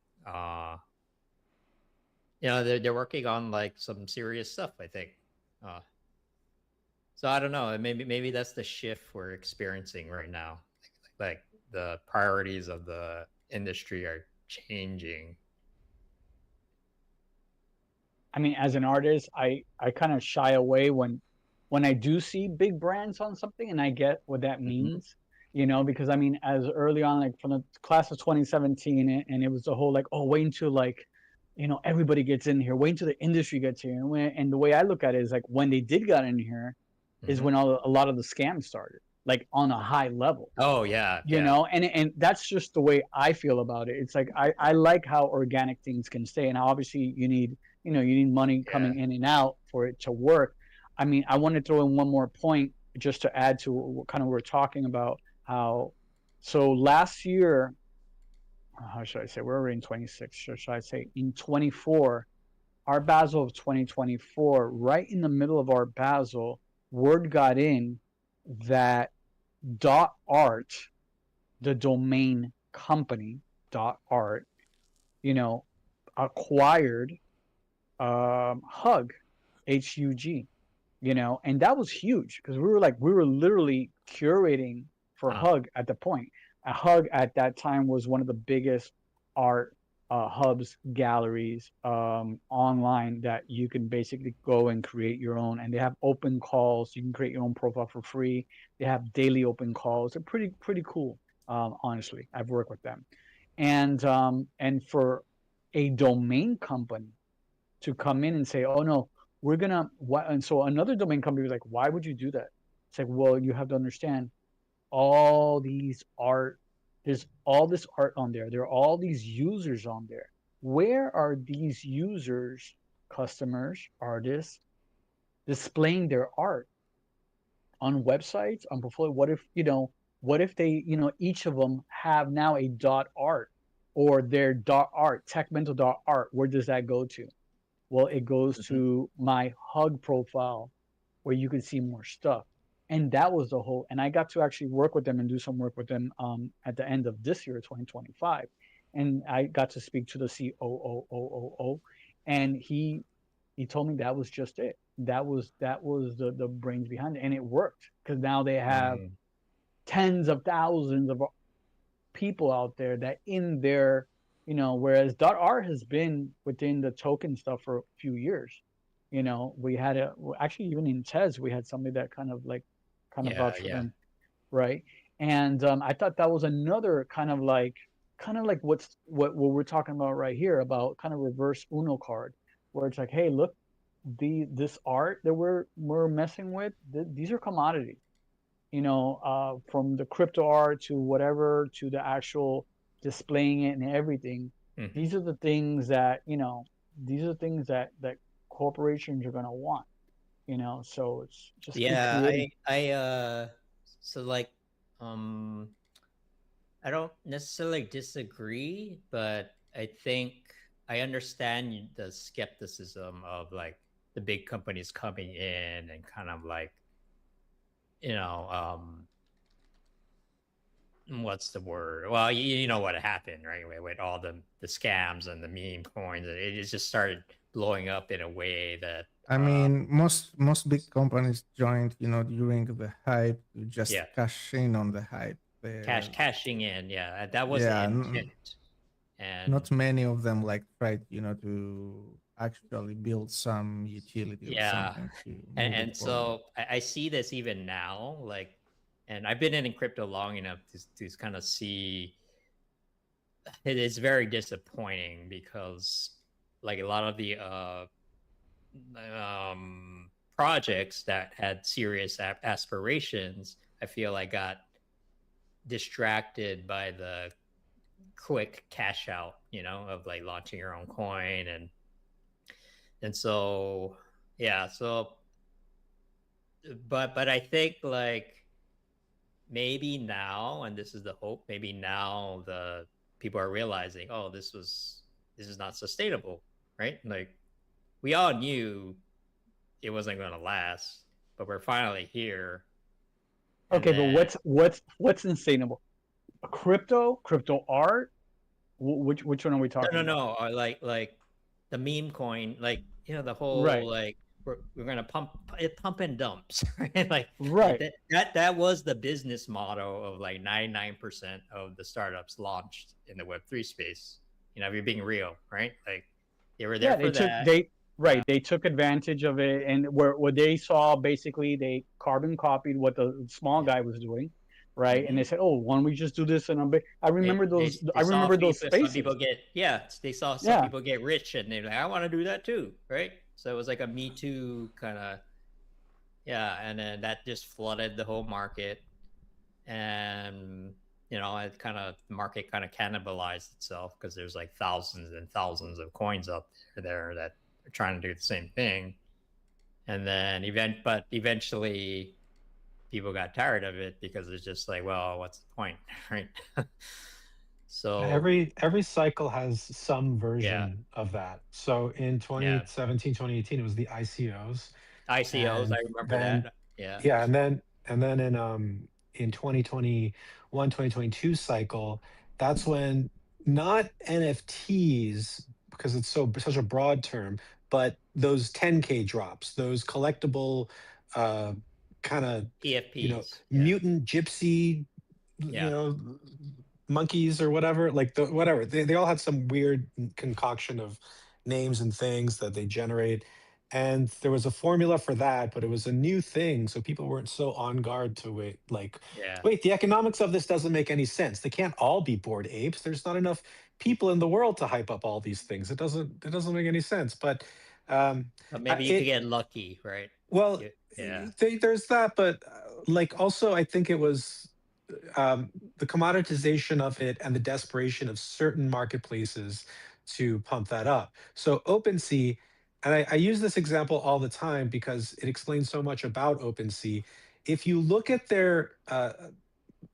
They're working on some serious stuff, I think. So I don't know. Maybe that's the shift we're experiencing right now. The priorities of the industry are changing. I mean, as an artist, I kind of shy away when I do see big brands on something, and I get what that means, because I mean, as early on, like from the class of 2017, and it was the whole like, oh, wait until like, everybody gets in here, wait until the industry gets here, and the way I look at it is like when they did get in here, is when a lot of the scams started, like on a high level. Oh yeah, And that's just the way I feel about it. It's like I like how organic things can stay, and obviously you need money coming in and out for it to work. I mean, I want to throw in one more point just to add to what kind of we're talking about. So last year, how should I say, we're already in 26, should I say in 24, our Basel of 2024, right in the middle of our Basel, word got in that .art, the domain company .art, acquired Hug, HUG, and that was huge because we were literally curating for Hug at the point. Hug at that time was one of the biggest art hubs, galleries online that you can basically go and create your own, and they have open calls. You can create your own profile for free. They have daily open calls. They're pretty cool. Honestly, I've worked with them, and for a domain company to come in and say, oh no, we're gonna what, and so another domain company was like, why would you do that? It's like, well, you have to understand all these art, there's all this art on there, there are all these users on there. Where are these users, customers, artists displaying their art? On websites, on portfolio? What if they, each of them have now a .art or their .art, techmental.art? Where does that go to? Well, it goes to my Hug profile where you can see more stuff. And that was the whole, and I got to actually work with them and do some work with them at the end of this year, 2025. And I got to speak to the COO, and he told me that was just it. That was the brains behind it, and it worked because now they have tens of thousands of people out there that in their, whereas .art has been within the token stuff for a few years. We had actually even in Tez, we had somebody that kind of vouched for them, right? And I thought that was another kind of like what we're talking about right here about kind of reverse Uno card, where it's like, hey, look, this art that we're messing with, these are commodities, from the crypto art to whatever to the actual displaying it and everything. These are the things that that corporations are going to want, so it's just so like I don't necessarily disagree, but I think I understand the skepticism of like the big companies coming in and kind of like, what's the word? Well, you know what happened, right? With all the scams and the meme coins, it just started blowing up in a way that I mean, most big companies joined, during the hype to just cash in on the hype. Cashing in, that was the intent. And not many of them tried, to actually build some utility or something. And so I see this even now, like, and I've been in crypto long enough to kind of see it is very disappointing because like a lot of the projects that had serious aspirations, I feel like got distracted by the quick cash out, of like launching your own coin and so but I think like maybe now, and this is the hope, maybe now the people are realizing, oh, this is not sustainable, right? Like we all knew it wasn't going to last, but we're finally here. Okay, but what's sustainable? Crypto art? Which one are we talking about? No. Like the meme coin, like the whole like we're gonna pump and dumps, right? Like that was the business model of like 99% of the startups launched in the Web3 space. You know, if you're being real, right? Like they were there Yeah, for that. they took advantage of it, and where they saw basically they carbon copied what the small Yeah. guy was doing, right? And they Hmm. said, "Oh, why don't we just do this?" And I remember those. They I saw remember those some people spaces. get they saw some Yeah, people get rich and they're like, I want to do that too, right? So it was like a Me Too kind of, yeah, and then that just flooded the whole market, and you know, it kind of market kind of cannibalized itself because there's like thousands and thousands of coins up there that are trying to do the same thing, and then eventually people got tired of it because it's just like, well, what's the point, right? So Every cycle has some yeah, version of that. So in yeah, 2017, 2018, it was the ICOs. ICOs, I And remember then that. Yeah, yeah, and then in 2021, 2022 cycle, that's when not NFTs, because it's such a broad term, but those 10K drops, those collectible kind of, PFPs. Yeah, mutant gypsy, yeah, monkeys or whatever, like whatever. They all had some weird concoction of names and things that they generate. And there was a formula for that, but it was a new thing. So people weren't so on guard to wait, like, yeah. wait, the economics of this doesn't make any sense. They can't all be bored apes. There's not enough people in the world to hype up all these things. It doesn't make any sense. But um But maybe you could it get lucky, right? well, Yeah, there's that, but like also I think it was the commoditization of it and the desperation of certain marketplaces to pump that up. So OpenSea, and I use this example all the time because it explains so much about OpenSea. If you look at their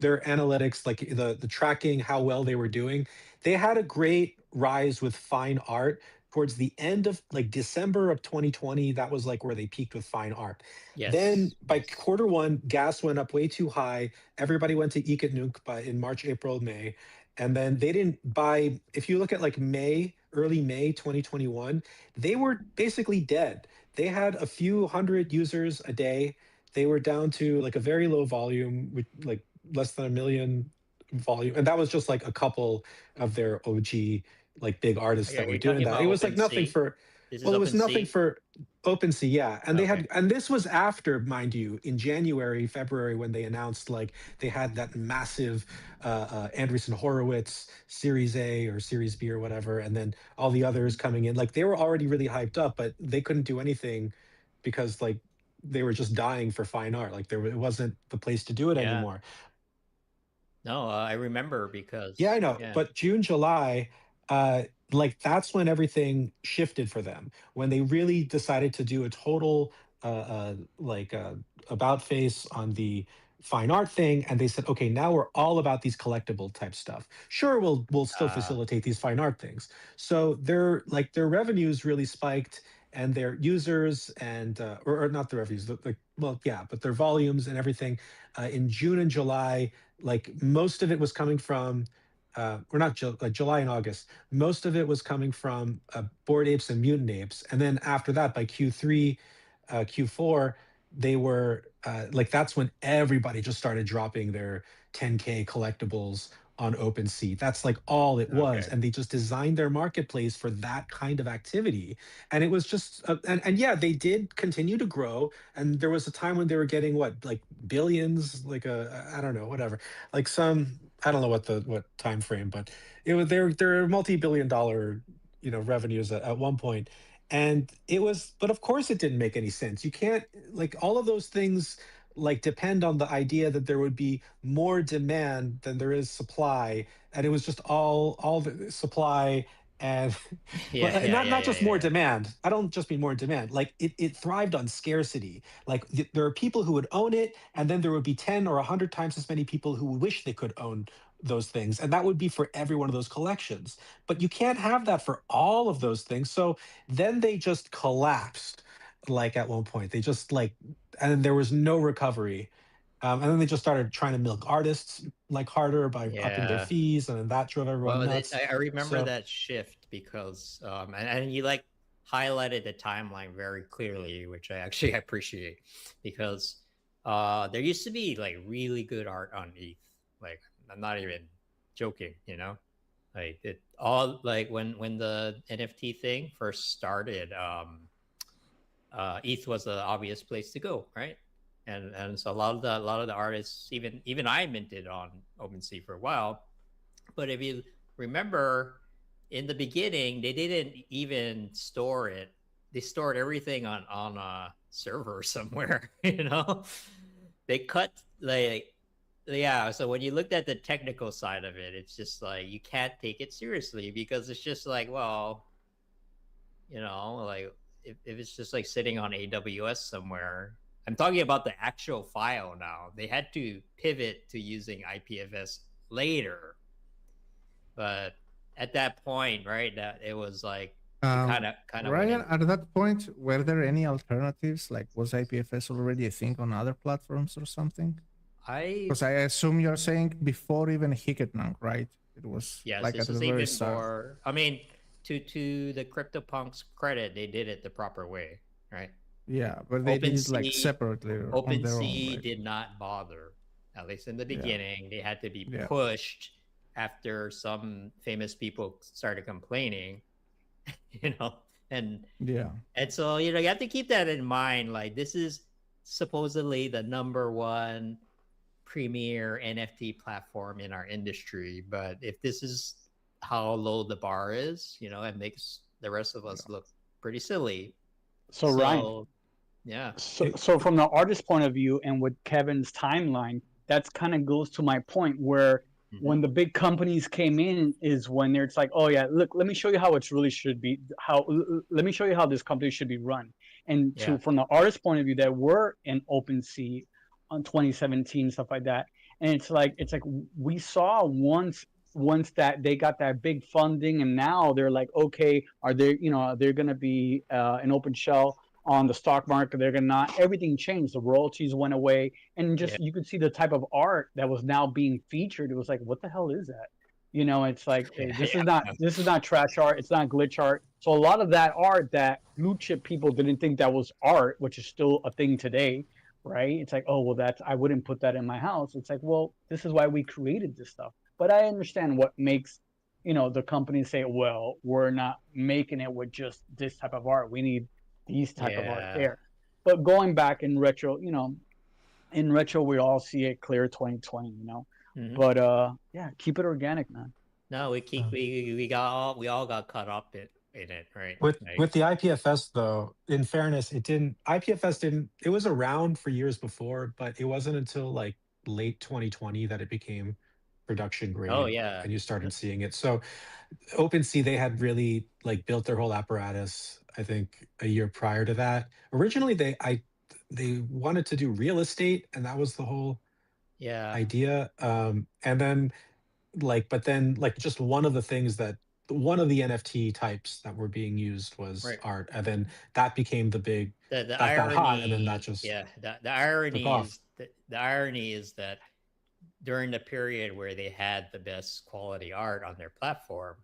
analytics, like the tracking, how well they were doing, they had a great rise with fine art towards the end of like December of 2020. That was like where they peaked with fine art. Then yes, by yes, quarter one, gas went up way too high. Everybody went to Eek Nuke by in March, April, May. And then they didn't buy, if you look at like early May 2021, they were basically dead. They had a few hundred users a day. They were down to like a very low volume, with like less than a million volume, and that was just like a couple of their OG like big artists okay, that were you're doing talking that. It about was like nothing OpenSea. for, This is well, it was nothing OpenSea. for OpenSea, yeah. And they Okay. had, and this was after, mind you, in January, February, when they announced like they had that massive Andreessen Horowitz Series A or Series B or whatever, and then all the others Mhm. coming in. Like they were already really hyped up, but they couldn't do anything because like they were just dying for fine art. Like it wasn't the place to do it Yeah. anymore. No, I remember Yeah, I because know. yeah, But June, July, uh, like that's when everything shifted for them. When they really decided to do a total like about face on the fine art thing, and they said, okay, now we're all about these collectible type stuff. Sure, we'll still uh, facilitate these fine art things. So their revenues really spiked, and their users and or not the revenues, well, yeah, but their volumes and everything in June and July, like most of it was coming from or not like July and August. Most of it was coming from Bored Apes and Mutant Apes, and then after that, by Q3, Q4, they were like that's when everybody just started dropping their 10K collectibles on OpenSea. That's like all it was, okay. and they just designed their marketplace for that kind of activity. And it was just and yeah, they did continue to grow, and there was a time when they were getting what, like billions, like I don't know, whatever, like some, I don't know what time frame, but it was, they're multi-billion dollar revenues at one point. And it was, but of course it didn't make any sense. You can't, like, all of those things like depend on the idea that there would be more demand than there is supply, and it was just all the supply. And well, Yeah, yeah, yeah, not yeah, just more yeah. demand. I don't just mean more demand. Like it thrived on scarcity. Like there are people who would own it, and then there would be 10 or 100 times as many people who would wish they could own those things, and that would be for every one of those collections. But you can't have that for all of those things. So then they just collapsed. Like at one point, they just like, and there was no recovery. And then they just started trying to milk artists like harder by upping their Yeah. fees, and then that drove everyone Well, nuts. I remember So that shift because and you like highlighted the timeline very clearly, which I actually appreciate because there used to be like really good art on ETH. Like I'm not even joking, you know. Like it all like when the NFT thing first started, ETH was the obvious place to go, right? And so a lot of the artists, even I minted on OpenSea for a while. But if you remember, in the beginning, they didn't even store it. They stored everything on a server somewhere. They cut like yeah. So when you looked at the technical side of it, it's just like you can't take it seriously because it's just like, well, like if it's just like sitting on AWS somewhere. I'm talking about the actual file now. They had to pivot to using IPFS later, but at that point, right, that it was like kind of Ryan, at that point, were there any alternatives? Like, was IPFS already a thing on other platforms or something? Because I assume you're saying before even Hiketnang, right? It was like at the very start. More, I mean, to the CryptoPunks credit, they did it the proper way, right? Yeah, but they did it like separately on their own. OpenSea right? did not bother, at least in the beginning. They had to be Yeah. pushed after some famous people started complaining, and so you have to keep that in mind. Like, this is supposedly the #1 premier NFT platform in our industry, but if this is how low the bar is, it makes the rest of us look pretty silly. So Ryan, yeah. So from the artist point of view, and with Kevin's timeline, that's kind of goes to my point where when the big companies came in is when it's like, oh yeah, look, let me show you how it really should be. Let me show you how this company should be run. And from the artist point of view, that were in OpenSea on 2017, stuff like that. And it's like we saw once that they got that big funding, and now they're like, okay, are they they're going to be an open shell on the stock market? They're gonna not. Everything changed. The royalties went away, and just you could see the type of art that was now being featured. It was like, what the hell is that? It's like this is not trash art. It's not glitch art. So a lot of that art that blue chip people didn't think that was art, which is still a thing today, right? It's like, oh well, I wouldn't put that in my house. It's like, well, this is why we created this stuff. But I understand what makes the companies say, well, we're not making it with just this type of art. We need these type of art there. But going back in retro, we all see it clear 2020, But yeah, keep it organic, man. No, we all got caught up in it, right? With the IPFS though, in fairness, IPFS didn't, it was around for years before, but it wasn't until like late 2020 that it became production grade. Oh yeah. And you started seeing it. So OpenSea, they had really like built their whole apparatus, I think a year prior to that. Originally they wanted to do real estate, and that was the whole idea. And then but then just one of the NFT types that were being used was art, and then that became the big the irony, got hot, and then that just the irony is that during the period where they had the best quality art on their platform,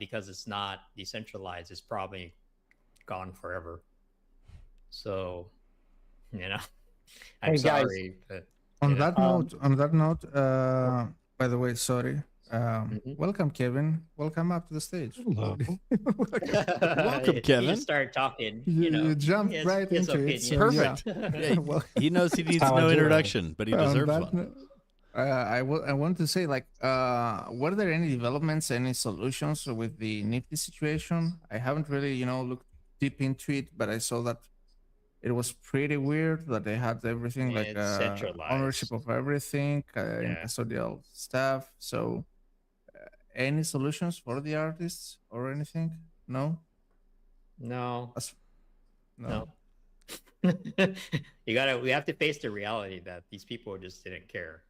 because it's not decentralized, it's probably gone forever. So, I'm sorry, but on that note, by the way, sorry. Welcome, Kevin. Welcome up to the stage. Hello. Welcome, Kevin. You start talking. You jumped right into it. So perfect. Yeah, he knows he needs no introduction, but he deserves one. I want to say, like, were there any developments, any solutions with the Nifty situation? I haven't really, looked deep into it, but I saw that it was pretty weird that they had everything like ownership of everything, custodial stuff. So, any solutions for the artists or anything? No. No. No. We have to face the reality that these people just didn't care.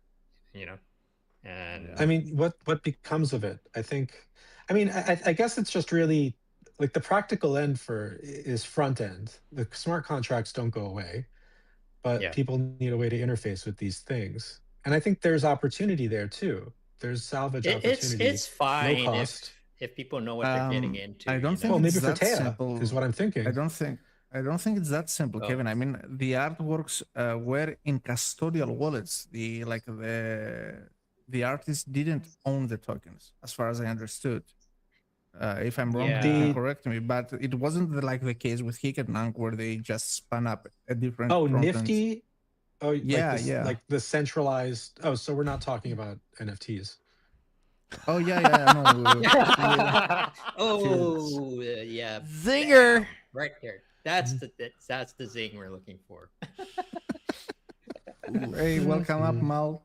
And I mean, what becomes of it? I guess it's just really like the practical end is front end. The smart contracts don't go away, but people need a way to interface with these things. And I think there's opportunity there too. There's salvage opportunity. It's fine no cost. if people know what they're getting into. I don't think it's that simple. Is what I'm thinking. I don't think it's that simple, Kevin. I mean, the artworks were in custodial wallets. the artist didn't own the tokens, as far as I understood. If I'm wrong, you Yeah. can correct me. But it wasn't like the case with Hiketnank where they just spun up a different Oh, front ends. Nifty. Oh, Yeah, like this, yeah. like the centralized. Oh, so we're not talking about NFTs. Oh yeah. No. Oh, yeah. Zinger. Bam, right there. That's the zing we're looking for. Hey, welcome up, Mal.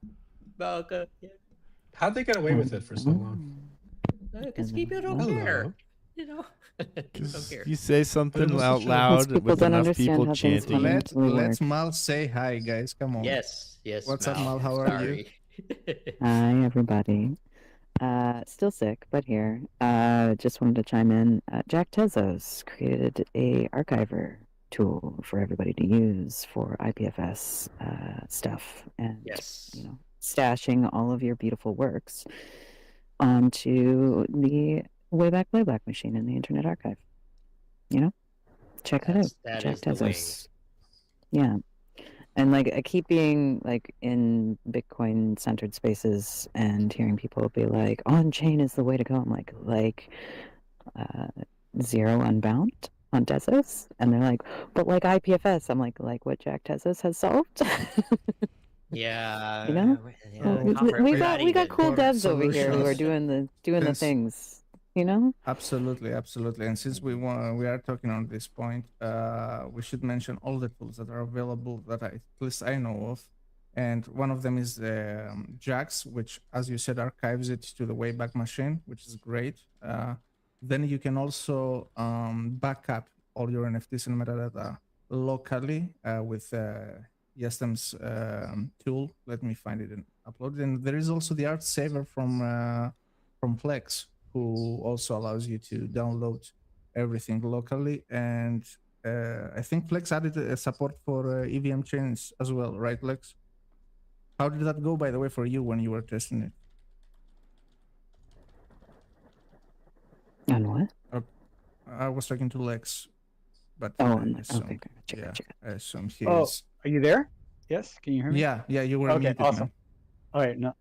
Welcome. Yeah. How'd they get away with it for so long? Because people don't Hello. care. You know, people don't care. You say something was out such a- loud people with don't enough understand people how things chanting. function. it. Let's work. Mal say hi, guys. Come on. Yes, What's up, Mal. Mal? How are you? Sorry. Hi, everybody. Still sick, but here. Just wanted to chime in. Jack Tezos created a archiver tool for everybody to use for IPFS stuff and Yes. stashing all of your beautiful works onto the Wayback Playback machine in the Internet Archive. Check that out. That Jack is the way. Tezos. Yeah. And I keep being in Bitcoin centered spaces and hearing people be like, on chain is the way to go. I'm like Zero Unbound on Tezos, and they're like, but IPFS. I'm like what Jack Tezos has solved. Yeah. We got cool devs over here who are solutions. doing the things. Absolutely. And since we are talking on this point, we should mention all the tools that are available that at least I know of. And one of them is Jax, which, as you said, archives it to the Wayback Machine, which is great. Then you can also back up all your NFTs and metadata locally with Yestem's tool. Let me find it and upload it. And there is also the Art Saver from Flex, who also allows you to download everything locally. And I think Flex added a support for EVM chains as well, right, Lex? How did that go, by the way, for you when you were testing it? On what? I was talking to Lex, but Oh, I assume, okay. Check it. I assume he Oh, is. are you there? Yes, can you hear me? Yeah, you were Okay, muted, awesome. man. All right, no,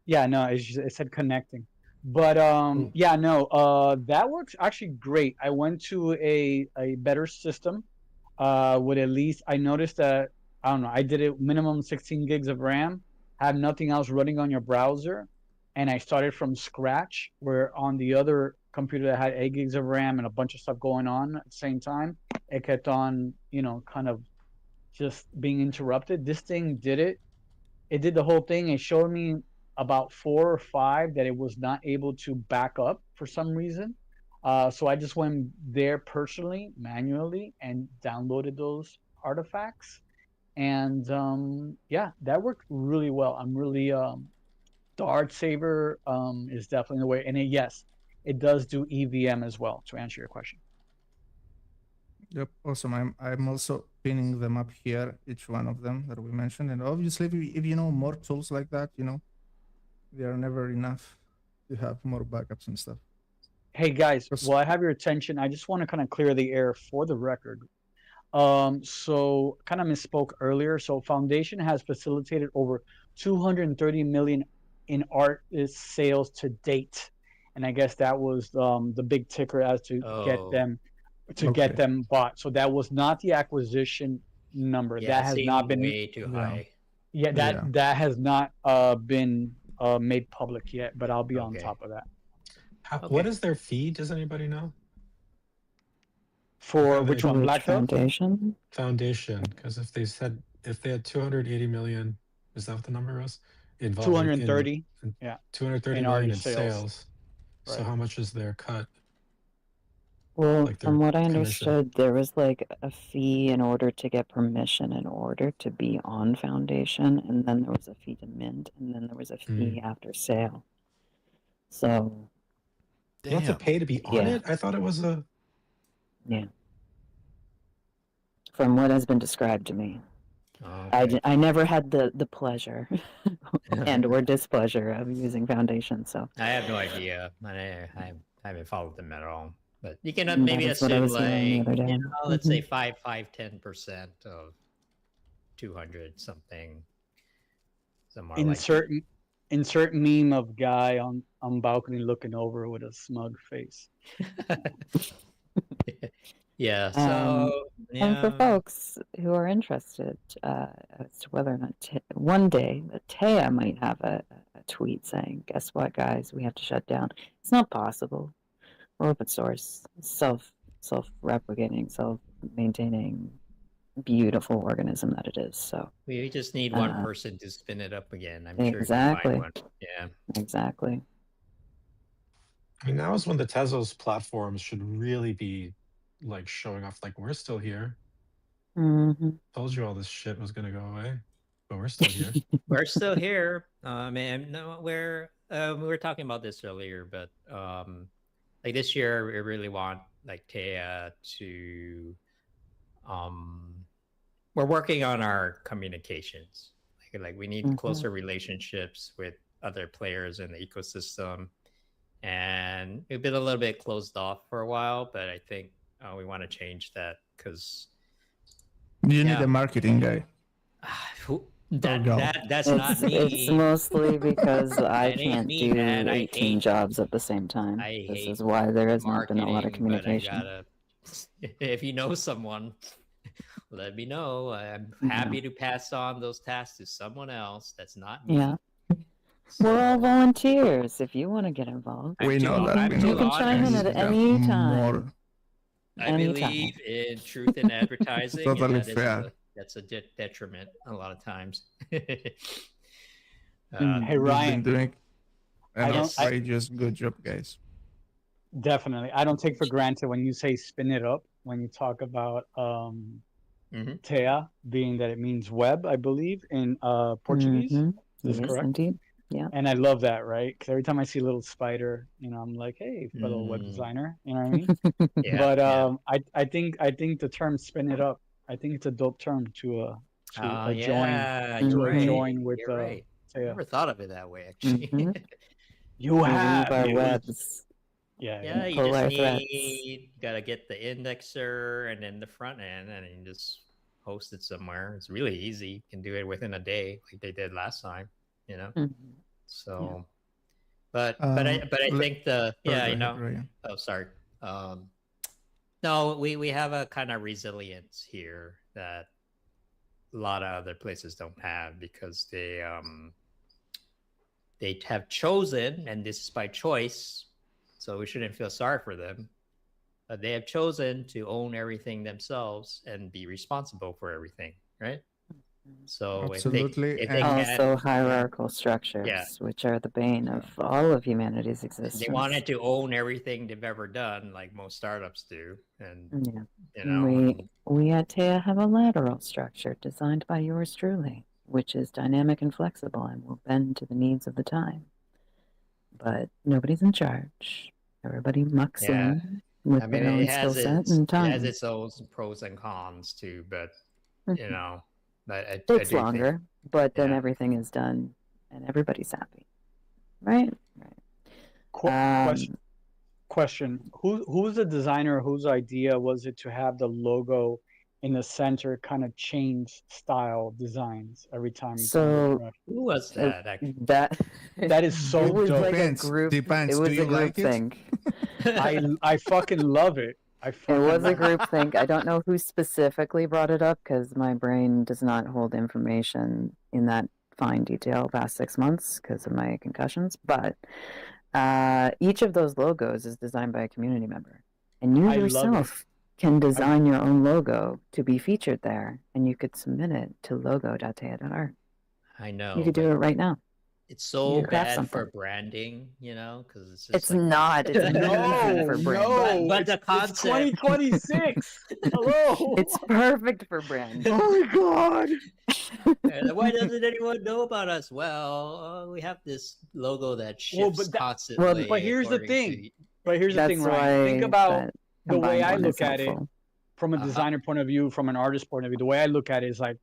it said connecting, but that works actually great. I went to a better system, with at least I noticed that I don't know. I did it minimum 16 gigs of RAM, have nothing else running on your browser, and I started from scratch. Where on the other computer that had 8 gigs of RAM and a bunch of stuff going on at the same time, it kept on kind of just being interrupted. This thing did it. It did the whole thing. It showed me about 4 or 5 that it was not able to back up for some reason. So I just went there personally, manually, and downloaded those artifacts. And that worked really well. I'm really the Art Saver is definitely the way. And yes, it does do EVM as well. To answer your question. Yep, awesome. I'm also pinning them up here, each one of them that we mentioned. And obviously, if you know more tools like that, they are never enough to have more backups and stuff. Hey guys, while I have your attention, I just want to kind of clear the air for the record. So kind of misspoke earlier. So Foundation has facilitated over 230 million in art sales to date, and I guess that was the big ticker as to get them bought. So that was not the acquisition number. Yeah, that has not been way too high. Yeah, that has not been made public yet, but I'll be on top of that. What is their fee? Does anybody know? For which one? Black Foundation? Foundation, because if they had 280 million, is that what the number was? 230. 230 million in sales. Right. So how much is their cut? Well, from what I understood, there was a fee in order to get permission in order to be on Foundation, and then there was a fee to mint, and then there was a fee after sale. So you have to pay to be on it? I thought it was a... Yeah. From what has been described to me. Okay. I never had the pleasure and or displeasure of using Foundation, so... I have no idea. I haven't followed them at all. But you can maybe assume let's say 10% of 200 something. In certain insert meme of guy on balcony looking over with a smug face. Yeah. Um, So And for yeah. folks who are interested as to whether or not one day that Taya might have a tweet saying, "Guess what, guys? We have to shut down." It's not possible. We're open source, self-replicating, self-maintaining, beautiful organism that it is. So We just need one person to spin it up again. I'm sure you can exactly, find one. Yeah. exactly. I mean, now is when the Tezos platforms should really be like showing off, like, we're still here. Mm-hmm. Told you all this shit was gonna go away, but we're still here. We're still here. And no, we were talking about this earlier, but like this year, we really want like Taya to we're working on our communications. Like we need closer relationships with other players in the ecosystem, and we've been a little bit closed off for a while. But I think we want to change that because You need a marketing guy. That's not me. It's mostly because I That ain't can't me, do man. I 18 hate- jobs at the same time. I This hate is why there has not been a lot of marketing, but I communication. if you know someone, let me know. I'm happy to pass on those tasks to someone else. That's not me. Yeah. We're all volunteers. If you want to get involved, We know that. you can chime in at any time. I believe in truth in advertising. Totally and that fair. That's a detriment a lot of times. Hey You've Ryan, been doing an don't- I- outrageous good job, guys. definitely. I don't take for granted when you say spin it up, when you talk about Tea, being that it means web, I believe, in Portuguese. Is this Yes, correct? indeed. Yeah. And I love that, right? Because every time I see a little spider, I'm like, hey, fellow web designer, you know what I mean? But I think the term spin it up, I think it's a dope term to join with You're right. I Tea. never thought of it that way, actually. You have our you- webs. Yeah, you Pull just our gotta get the indexer and then the front end, and you just host it somewhere. It's really easy. You can do it within a day, like they did last time. So, but I think Oh, sorry. No, we have a kind of resilience here that a lot of other places don't have because they have chosen, and this is by choice, so we shouldn't feel sorry for them. But they have chosen to own everything themselves and be responsible for everything, right? So absolutely, and also hierarchical structures, which are the bane of all of humanity's existence. They wanted to own everything they've ever done, like most startups do, and we at Tea have a lateral structure designed by yours truly, which is dynamic and flexible and will bend to the needs of the time. But nobody's in charge. Everybody mucks in with their own skill set and time. It has its own pros and cons too, but but takes longer, but then everything is done and everybody's happy, right? Question: Who's the designer? Whose idea was it to have the logo in the center, kind of change style designs every time? So who was that? That is so it was dope. like a group. Depends. It was Do you a group like thing. I fucking love it. It was a group thing. I don't know who specifically brought it up because my brain does not hold information in that fine detail past 6 months because of my concussions. But each of those logos is designed by a community member, and you yourself can design your own logo to be featured there, and you could submit it to logo.tea.art. I know you could do it right now. It's so bad for branding, because it's not. It's amazing for branding. But the concept. It's 2026. Hello. It's perfect for branding. Oh my god. Why doesn't anyone know about us? Well, we have this logo that shifts constantly. But here's the thing. Ryan. Think about the way I look at it from a designer point of view, from an artist point of view. The way I look at it is like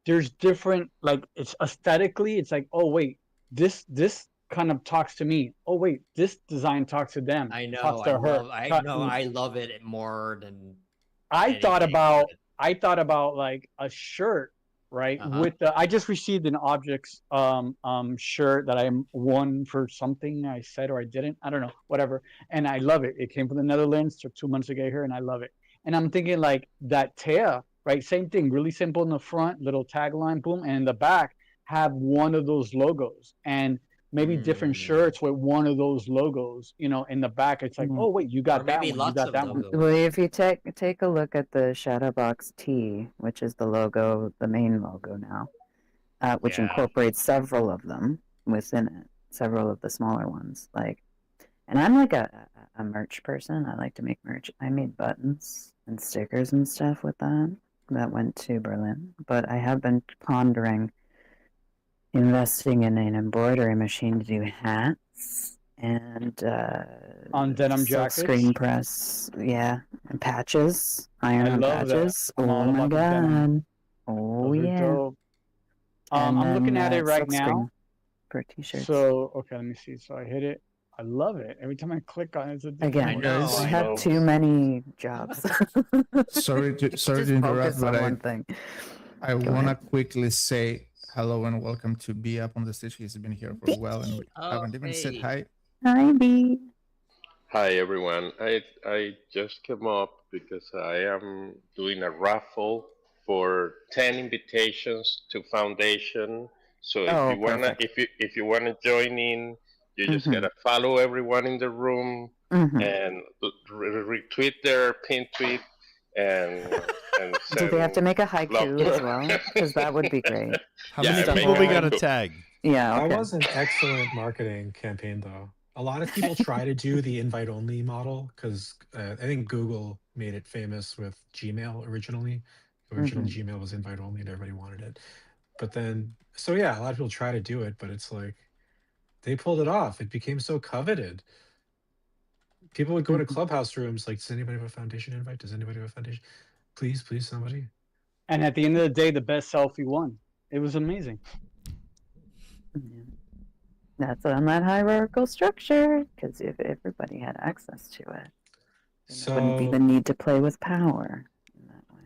there's different, like it's aesthetically, it's like, oh wait, this kind of talks to me. Oh wait, this design talks to them. I know. Talks to her. I love it more than I thought about like a shirt right? Uh-huh. With the, I just received an objects shirt that I won for something I said or I didn't. I don't know, whatever. And I love it. It came from the Netherlands, took 2 months to get here, and I love it. And I'm thinking like that Tea, right? Same thing, really simple in the front, little tagline, boom, and in the back have one of those logos. And maybe different shirts with one of those logos, you know, in the back. It's like, oh wait, you Or got that maybe one, you lots got of that one. logos. Well, if you take a look at the Shadowbox T, which is the logo, the main logo now, which incorporates several of them within it, several of the smaller ones. Like, and I'm like a merch person. I like to make merch. I made buttons and stickers and stuff with that. That went to Berlin, but I have been pondering investing in an embroidery machine to do hats and On denim silk jackets. screen press, yeah, and patches, I iron-on love that. patches. I'm all Oh my about the denim. god! Oh Those are yeah! dope. And I'm looking at it right silk screen now. for t-shirts. So okay, let me see. So I hit it. I love it. Every time I click on it, it's a different Again, I one. know, I I have know. too many jobs. Sorry to Just interrupt, focus but on one thing. I Go want to ahead. quickly say hello and welcome to B up on the stage. He's been here for a while and we haven't even said hi. Hi, B. Hi everyone. I just came up because I am doing a raffle for 10 invitations to foundation. So Oh, perfect. if you wanna join in, you just Mhm. gotta follow everyone in the room Mhm. and retweet their pin tweet and Do they have to send make a love haiku to as well? Because that would be great. How Yeah, many and make people a we got to haiku. tag? Yeah. That Okay. was an excellent marketing campaign, though. A lot of people try to do the invite only model because I think Google made it famous with Gmail originally. The original Gmail was invite only and everybody wanted it. But then, so yeah, a lot of people try to do it, but it's like they pulled it off. It became so coveted. People would go to clubhouse rooms like, does anybody have a foundation invite? Does anybody have a foundation? Please, please, somebody. And at the end of the day, the best selfie won. It was amazing. Yeah. That's on that hierarchical structure. Because if everybody had access to it, then I wouldn't So even need to play with power in that way.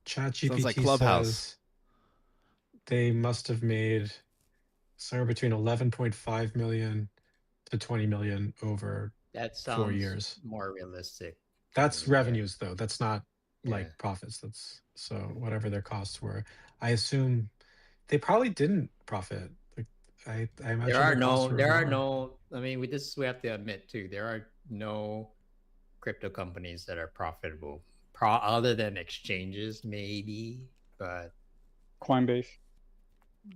Sounds like ChatGPT Clubhouse. says they must have made somewhere between 11.5 million to 20 million over That 4 sounds years. more realistic. That's to me, yeah. revenues though. That's not like Yeah. profits. That's so whatever their costs were. I assume they probably didn't profit. Like I imagine their costs were more. I mean, we have to admit too, there are no crypto companies that are profitable, other than exchanges, maybe, but Coinbase.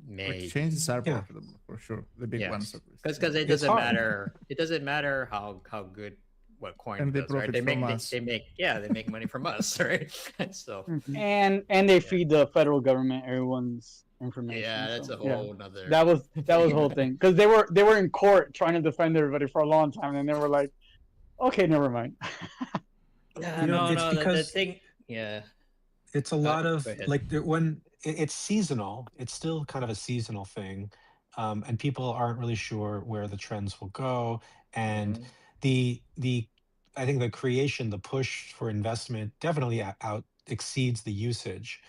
maybe. Exchanges are Yeah. profitable for sure. The big ones, at least. Because it It's doesn't hard. matter. It doesn't matter how good what coin And they does, right? profit They make from us. they make money from us, right? So And they feed the federal government everyone's information. yeah, that's so, a whole nother. That was the whole thing because they were in court trying to defend everybody for a long time, and they were like, okay, never mind. Yeah, You know, it's the because thing. Yeah, it's a Go- lot of go ahead. like when it's seasonal, it's still kind of a seasonal thing, and people aren't really sure where the trends will go. And the I think the creation, the push for investment definitely out exceeds the usage.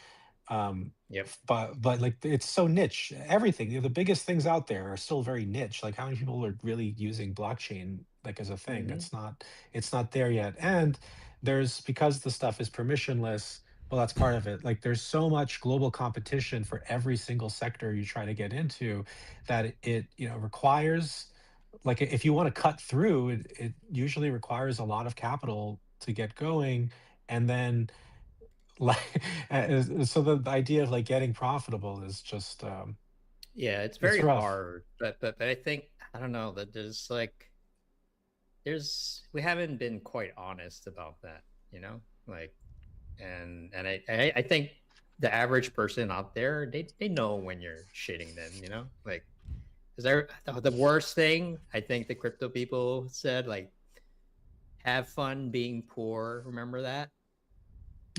Yep. But like it's so niche. Everything, the biggest things out there are still very niche. Like how many people are really using blockchain like as a thing? It's not there yet. And there's because the stuff is permissionless. Well, that's part of it. Like there's so much global competition for every single sector you try to get into that it requires like if you want to cut through it usually requires a lot of capital to get going. And then like so the idea of like getting profitable is just Yeah, it's it's very rough. hard, but I think I don't know that we haven't been quite honest about that, like, and I think the average person out there they know when you're shitting them, like, because the worst thing I think the crypto people said, like, have fun being poor. Remember that?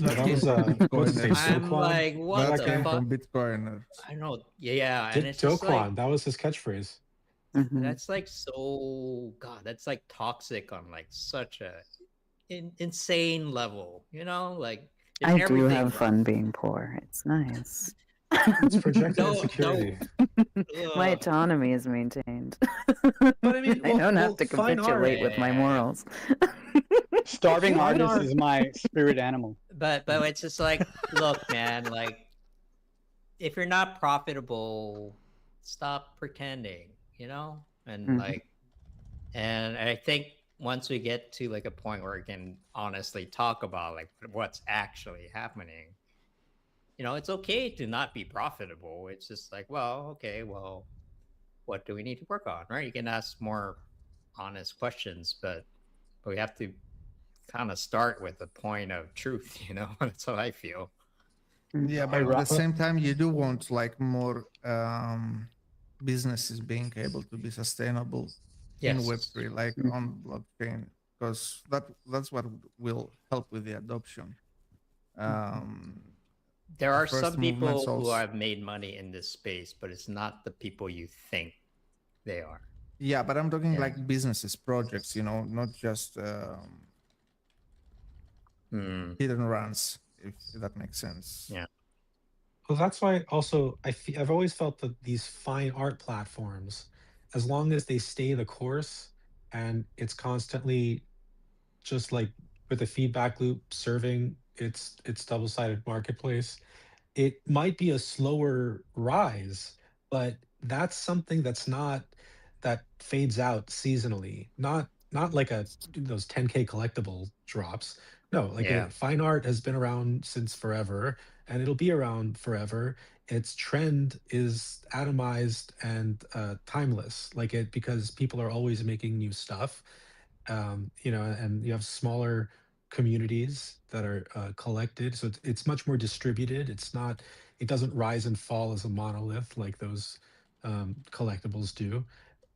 Yeah, that was what's his name? I'm Soquan? like, what That the came fuck? from Bitcoiners. I know, yeah, and it's just Doquan, like that was his catchphrase. that's like that's like toxic on like such a insane level, like I do everything have fun being poor. It's nice. It's projected No, insecurity. My uh, autonomy is maintained. But I mean, I don't have well, to fine art. capitulate with my morals. Starving Fine artist art. is my spirit animal. but it's just like, look, man, like if you're not profitable, stop pretending, you know? And Mhm. like, and I think once we get to like a point where we can honestly talk about like what's actually happening, you know, it's okay to not be profitable. It's just like, well, okay, well, what do we need to work on, right? You can ask more honest questions, but we have to kind of start with a point of truth, you know? That's how I feel. Yeah, Mhm. but at the Ra- same time, you do want like more businesses being able to be sustainable in Yes. Web3, like Mhm. on blockchain, because that's what will help with the adoption. Um, There the are first some movements people who also, have made money in this space, but it's not the people you think they are. yeah, but I'm talking Yeah. like businesses, projects, not just Hmm. hit and runs, if that makes sense. Yeah. Well, that's why also I've always felt that these fine art platforms, as long as they stay the course and it's constantly just like with a feedback loop serving its double-sided marketplace, it might be a slower rise, but that's something that fades out seasonally. Not like those 10K collectible drops. No, like Yeah. fine art has been around since forever and it'll be around forever. Its trend is atomized and timeless, like it because people are always making new stuff. And you have smaller communities that are collected, so it's much more distributed. It doesn't rise and fall as a monolith like those collectibles do.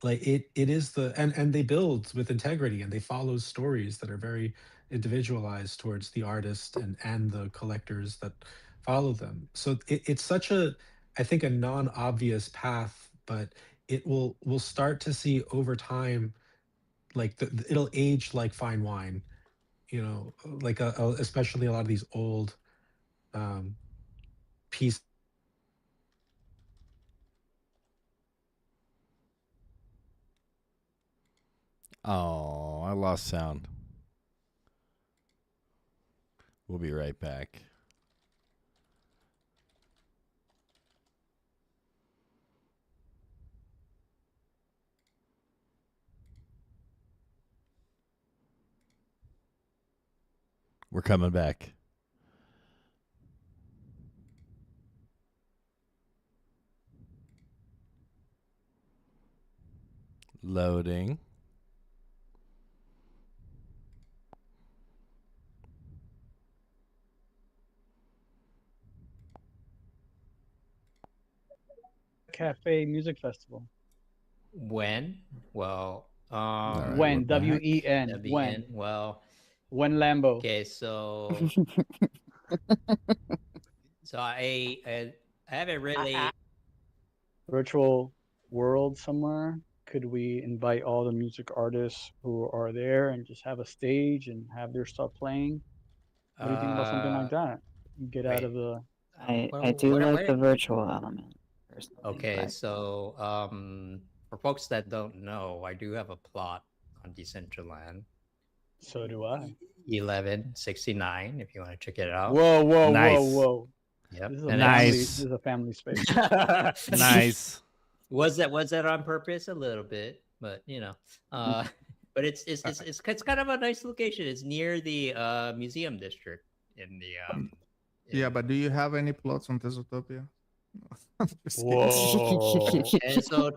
Like it is and they build with integrity and they follow stories that are very individualized towards the artist and the collectors that follow them. So it's such a, I think, a non-obvious path, but we'll start to see over time, like it'll age like fine wine, like especially a lot of these old um pieces. Oh, I lost sound. We'll be right back. We're coming back. Loading. Cafe Music Festival. When? Well, All right, we're When? back. WEN. WN. Well, When Lambo. okay, so I haven't really. Virtual world somewhere. Could we invite all the music artists who are there and just have a stage and have their stuff playing? What do you think about something like that? Get out Wait. of the. I do like the virtual element personally. Okay, but so for folks that don't know, I do have a plot on Decentraland. So do I. 1169, if you want to check it out. Whoa, whoa, Nice. whoa, whoa! Yep. This is a And family. Nice. This is a family space. Nice. Was that on purpose? A little bit, but but it's kind of a nice location. It's near the museum district in the Yeah, but do you have any plots on Tezotopia? Just kidding. Whoa! and so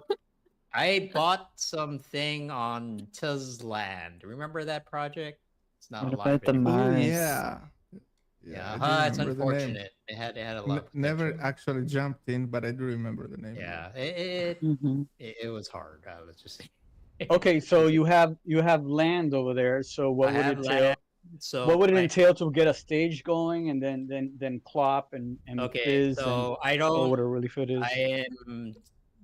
I bought something on Tezland. Remember that project? It's not what a lot of about the it. Oh Mars? yeah, Yeah, I do it's remember the name. unfortunate. It had a lot of Never potential. actually jumped in, but I do remember the name. Yeah, Hmm. it was hard. Let's just say. Okay, so you have land over there. So what I would have it entail? land. So What would it entail to get a stage going and then Plop and okay, Fizz and so I or don't. whatever really fit is? I am,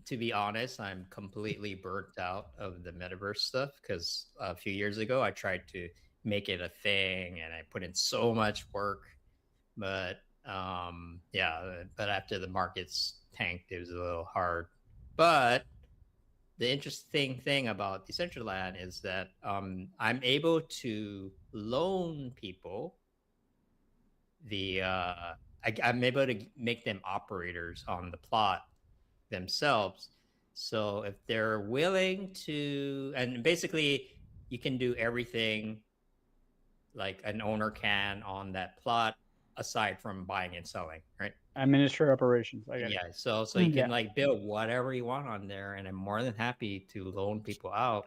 to be honest, I'm completely burnt out of the metaverse stuff because a few years ago I tried to make it a thing and I put in so much work, but Yeah, but after the markets tanked, it was a little hard. But the interesting thing about Decentraland is that I'm able to loan people I'm able to make them operators on the plot themselves. So if they're willing to, and basically you can do everything like an owner can on that plot aside from buying and selling, right? Administrative operations. I get it. Yeah, so you can Yeah. like build whatever you want on there, and I'm more than happy to loan people out.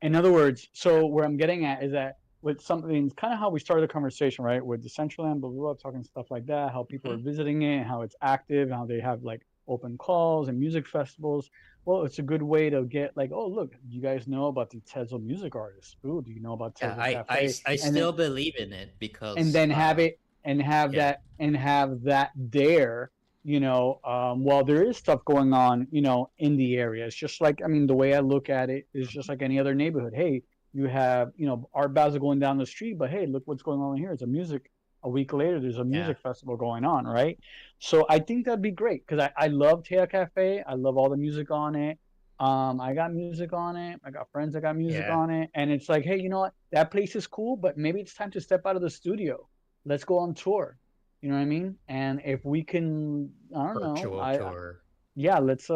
In other words, so where I'm getting at is that with something, kind of how we started the conversation, right? With Decentraland, blah, blah, blah, talking stuff like that, how people are visiting it, how it's active, how they have like open calls and music festivals. Well, it's a good way to get like, oh, look, you guys know about the Tezo music artists? Ooh, do you know about Yeah, Tezo Cafe? I still believe in it And because then have it and have yeah. that there, while there is stuff going on, in the area. It's just like, I mean, the way I look at it is just like any other neighborhood. Hey, you have, Art Basel going down the street, but hey, look what's going on here. It's a week later, there's a music festival going on, right? So I think that'd be great because I love Teo Cafe. I love all the music on it. I got music on it. I got friends that got music on it. And it's like, hey, you know what? That place is cool, but maybe it's time to step out of the studio. Let's go on tour. You know what I mean? And if we can, I don't virtual know. tour. Yeah, let's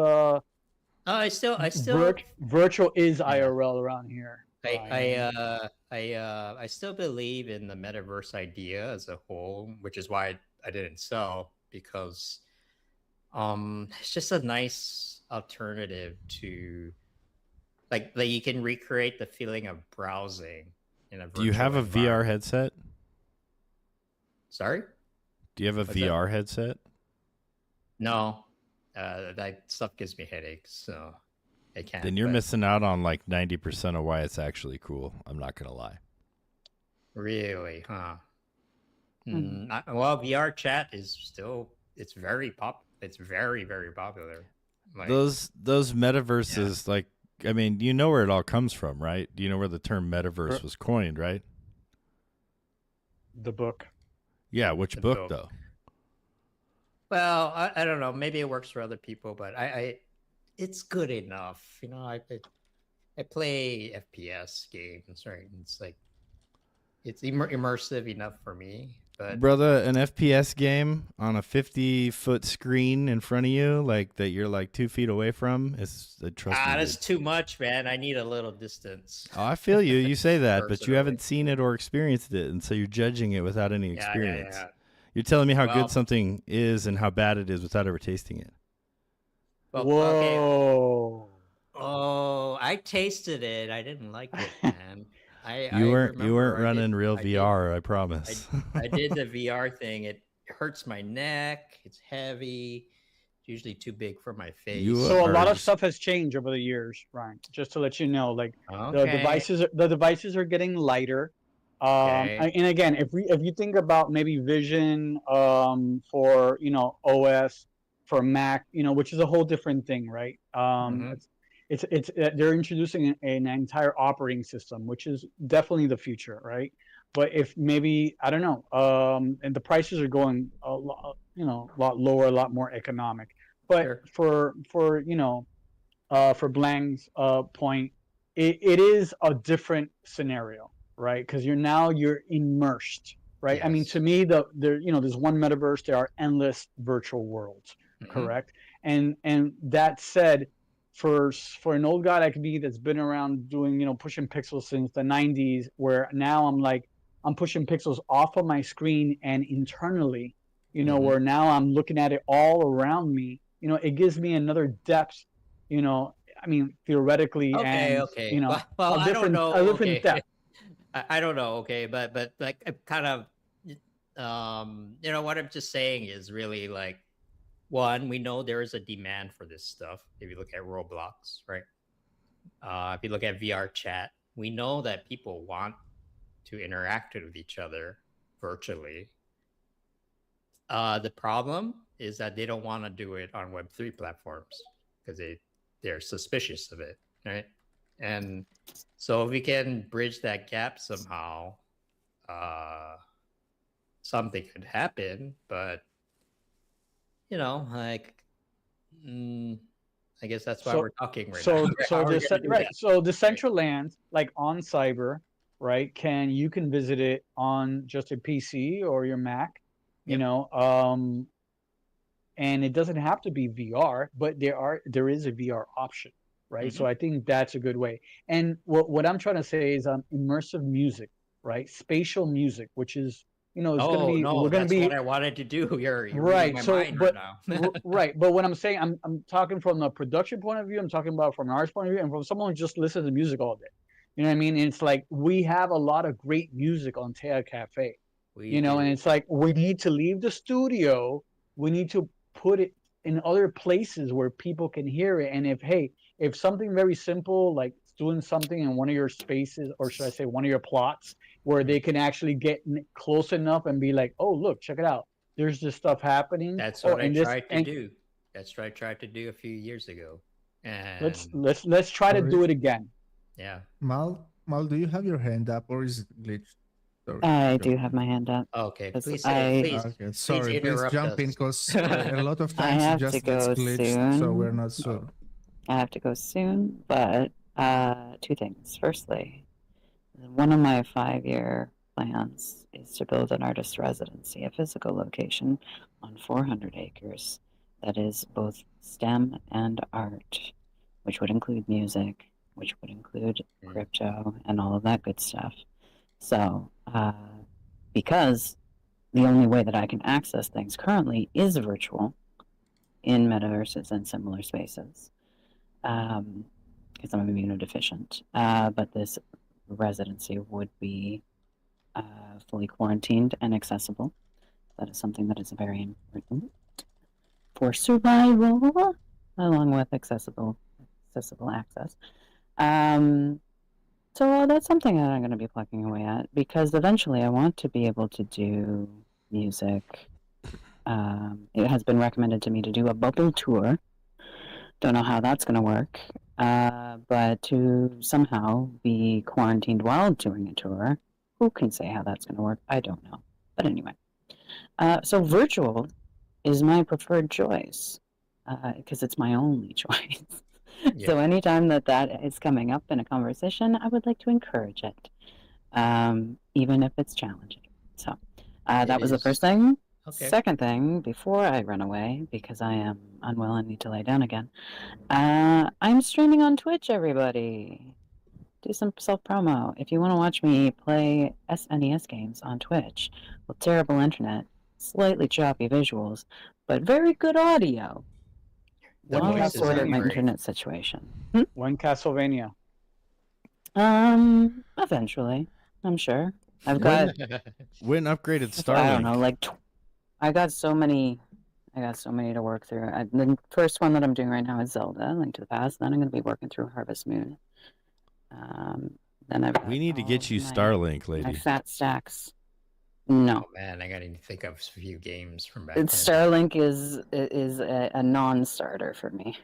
I still virtual is IRL around here. I still believe in the metaverse idea as a whole, which is why I didn't sell, because it's just a nice alternative to like you can recreate the feeling of browsing in a virtual Do you have a VR environment. headset? Sorry? Do you have a What's VR that? headset? No. That stuff gives me headaches, so I can't. Then you're missing out on like 90% of why it's actually cool. I'm not going to lie. Really, huh? Well, VR chat is still, it's very it's very, very popular. Like, those metaverses, like, I mean, you know where it all comes from, right? Do you know where the term metaverse was coined, right? The book. Yeah, which book though? Well, I don't know. Maybe it works for other people, but it's good enough. I play FPS games, right? It's like it's immersive enough for me. But brother, an FPS game on a 50-foot screen in front of you, like that you're like 2 feet away from, is trust me. That's too much, man. I need a little distance. Oh, I feel you. You say that, but you haven't seen it or experienced it, and so you're judging it without any experience. Yeah. You're telling me how good something is and how bad it is without ever tasting it. Well, whoa! Okay. Oh, I tasted it. I didn't like it, man. You weren't running real VR. I promise. I did the VR thing. It hurts my neck. It's heavy. It's usually too big for my face. So a lot of stuff has changed over the years, Ryan. Just to let you know, like the devices are getting lighter. And again, if you think about maybe Vision for OS for Mac, which is a whole different thing, right? It's they're introducing an entire operating system, which is definitely the future, right? But if maybe I don't know, and the prices are going a lot lower, a lot more economic. But for Blang's point, it is a different scenario, right? Because you're immersed, right? Yes. I mean, to me, there's one metaverse. There are endless virtual worlds, correct? And that said, for an old guy like me that's been around doing pushing pixels since the 90s, where now I'm pushing pixels off of my screen and internally, where now I'm looking at it all around me. It gives me another depth. I mean, theoretically, well, I don't know. A different depth. I don't know. Okay, but like kind of, what I'm just saying is really like, one, we know there is a demand for this stuff. If you look at Roblox, right? If you look at VR chat, we know that people want to interact with each other virtually. The problem is that they don't want to do it on Web3 platforms because they're suspicious of it, right? And so if we can bridge that gap somehow, something could happen, but like, I guess that's why we're talking right now. So the central land, like on cyber, right? You can visit it on just a PC or your Mac, and it doesn't have to be VR, but there is a VR option, right? So I think that's a good way. And what I'm trying to say is immersive music, right? Spatial music, which is it's going to be we're going to be what I wanted to do. You're right. reading my mind right now. Right, but what I'm saying, I'm talking from a production point of view. I'm talking about from an artist point of view, and from someone who just listens to music all day. You know what I mean? And it's like we have a lot of great music on Teo Cafe. And it's like we need to leave the studio. We need to put it in other places where people can hear it. And if something very simple like doing something in one of your spaces, or should I say one of your plots, where they can actually get close enough and be like, oh, look, check it out. There's this stuff happening. That's what I tried to do. That's what I tried to do a few years ago. And let's try to do it again. Yeah. Mal, do you have your hand up or is it glitched? Sorry. I do have my hand up. Okay, please. Okay, sorry, please jump in because a lot of times it just gets glitched, soon. so we're not sure. I have to go soon, but two things. Firstly, one of my 5-year plans is to build an artist residency, a physical location on 400 acres that is both STEM and art, which would include music, which would include crypto and all of that good stuff. So, because the only way that I can access things currently is virtual in metaverses and similar spaces, because I'm immunodeficient, but this residency would be fully quarantined and accessible. That is something that is very important for survival, along with accessible access. So that's something that I'm going to be plugging away at, because eventually I want to be able to do music. It has been recommended to me to do a bubble tour. Don't know how that's going to work, but to somehow be quarantined while doing a tour, who can say how that's going to work? I don't know. But anyway, so virtual is my preferred choice, because it's my only choice. Yeah. So anytime that is coming up in a conversation, I would like to encourage it, even if it's challenging. So that was the first thing. Okay. Second thing, before I run away, because I am unwell and need to lay down again, I'm streaming on Twitch, everybody. Do some self-promo. If you want to watch me play SNES games on Twitch with terrible internet, slightly choppy visuals, but very good audio. While I sort out my internet situation. When Castlevania? Eventually, I'm sure. I've got when upgraded Starlink. I don't know, I got so many to work through. The first one that I'm doing right now is Zelda, Link to the Past. Then I'm going to be working through Harvest Moon. Then we need to get you Starlink, lady. My fat stacks. No. Oh man, I gotta think of a few games from back then. Starlink is a non-starter for me,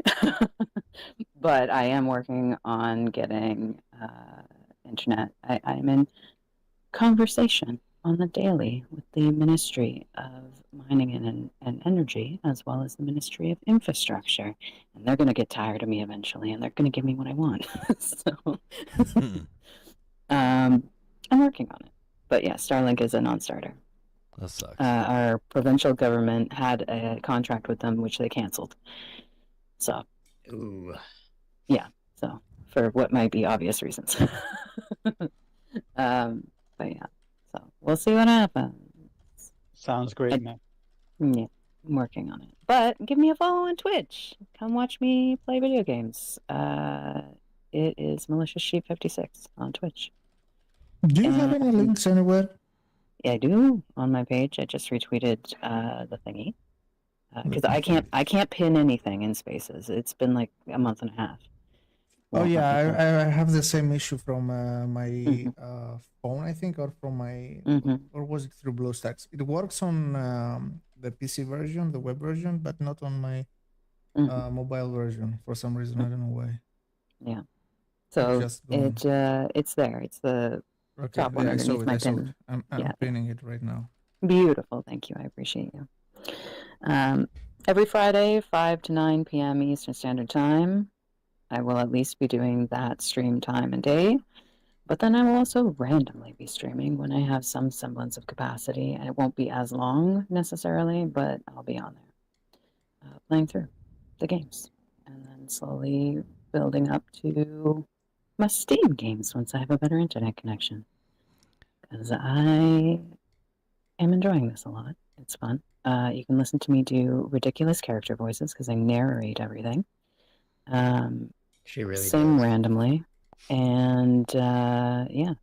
but I am working on getting internet. I'm in conversation on the daily with the Ministry of Mining and Energy, as well as the Ministry of Infrastructure, and they're gonna get tired of me eventually, and they're gonna give me what I want. So, I'm working on it. But yeah, Starlink is a non-starter. That sucks. Our provincial government had a contract with them, which they canceled. So, ooh, yeah. So for what might be obvious reasons. But yeah, so we'll see what happens. Sounds great, man. Yeah, I'm working on it. But give me a follow on Twitch. Come watch me play video games. It is Malicious Sheep 56 on Twitch. Do you have any links anywhere? Yeah, I do on my page. I just retweeted the thingy because I can't pin anything in Spaces. It's been like a month and a half. Oh yeah, I have the same issue from my phone, I think, or from my or was it through BlueStacks? It works on the PC version, the web version, but not on my mobile version for some reason. I don't know why. Yeah, so it's there. It's the top one underneath my pin. I'm pinning it right now. Beautiful. Thank you. I appreciate you. Every Friday, 5 to 9 p.m. Eastern Standard Time, I will at least be doing that stream time and day. But then I will also randomly be streaming when I have some semblance of capacity. And it won't be as long necessarily, but I'll be on there playing through the games. And then slowly building up to my Steam games once I have a better internet connection. Because I am enjoying this a lot. It's fun. You can listen to me do ridiculous character voices because I narrate everything. She really Sing does. randomly. And yeah,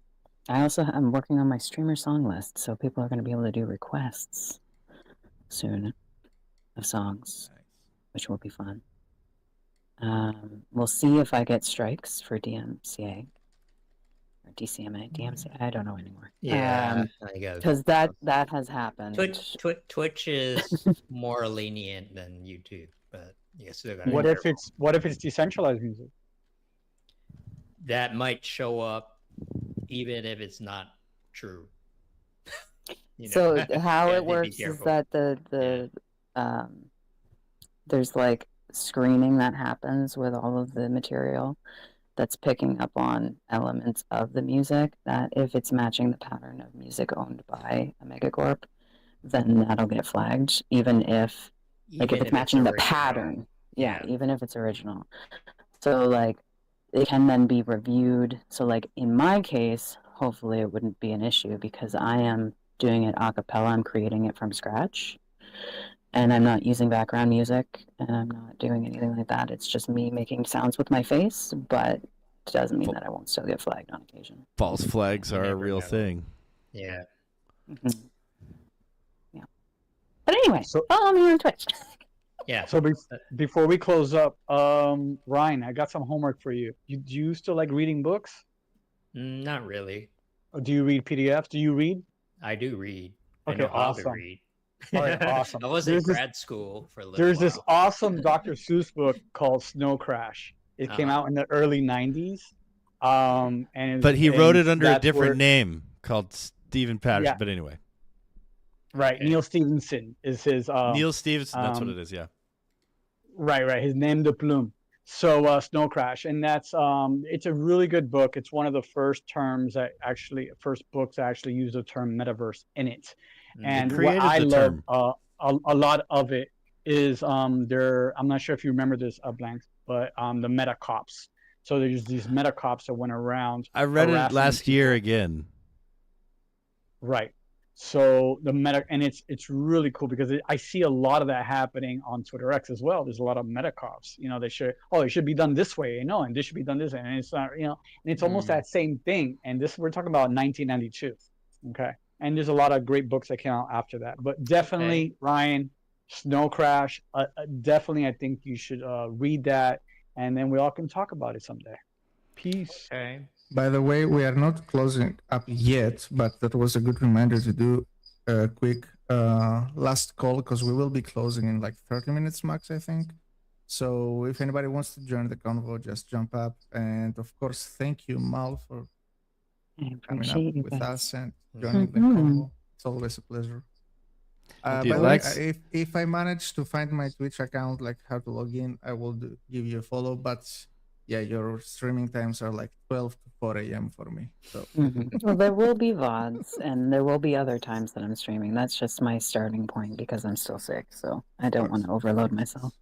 I'm working on my streamer song list, so people are going to be able to do requests soon of songs, which will be fun. We'll see if I get strikes for DMCA or DMCA. I don't know anymore. Yeah, I guess because that has happened. Twitch is more lenient than YouTube, but you still gotta. What if it's decentralized music? That might show up, even if it's not true. So how it works is that there's like screening that happens with all of the material that's picking up on elements of the music that if it's matching the pattern of music owned by a megacorp, then that'll get flagged, even if it's matching the pattern. Yeah, even if it's original. So like it can then be reviewed. So like in my case, hopefully it wouldn't be an issue because I am doing it a cappella. I'm creating it from scratch. And I'm not using background music, and I'm not doing anything like that. It's just me making sounds with my face, but it doesn't mean that I won't still get flagged on occasion. False flags are a real thing. Yeah. Mm-hmm. Yeah. But anyway, follow me on Twitch. Yeah. So before we close up, Ryan, I got some homework for you. Do you still like reading books? Not really. Or do you read PDFs? Do you read? I do read. Okay, I know awesome. how to read. All right, awesome. I was in grad school for a little There's while. this awesome Dr. Seuss book called Snow Crash. It came out in the early 90s. But he wrote it under a different name called Stephen Patterson. Yeah. But anyway. Right. Okay. Neil Stevenson is his... Neil Stevenson, that's what it is, yeah. Right. His name de plume. So Snow Crash. And that's... it's a really good book. It's one of the first books that actually use the term metaverse in it. And what I love a lot of it is I'm not sure if you remember this, Blanks, but the meta cops. So there's these meta cops that went around. I read it last year again. Right. So the meta, and it's really cool because I see a lot of that happening on Twitter X as well. There's a lot of meta cops. It should be done this way, and this should be done this way, and it's not, and it's almost that same thing. And we're talking about 1992. Okay. And there's a lot of great books that came out after that. But definitely, Ryan, Snow Crash, definitely I think you should read that. And then we all can talk about it someday. Peace. Okay. By the way, we are not closing up yet, but that was a good reminder to do a quick last call because we will be closing in like 30 minutes max, I think. So if anybody wants to join the convo, just jump up. And of course, thank you, Mal, for coming up with us and joining the convo. It's always a pleasure. By the way, if I manage to find my Twitch account, like how to log in, I will give you a follow. But yeah, your streaming times are like 12 to 4 a.m. for me. So well, there will be VODs and there will be other times that I'm streaming. That's just my starting point because I'm still sick. So I don't want to overload myself.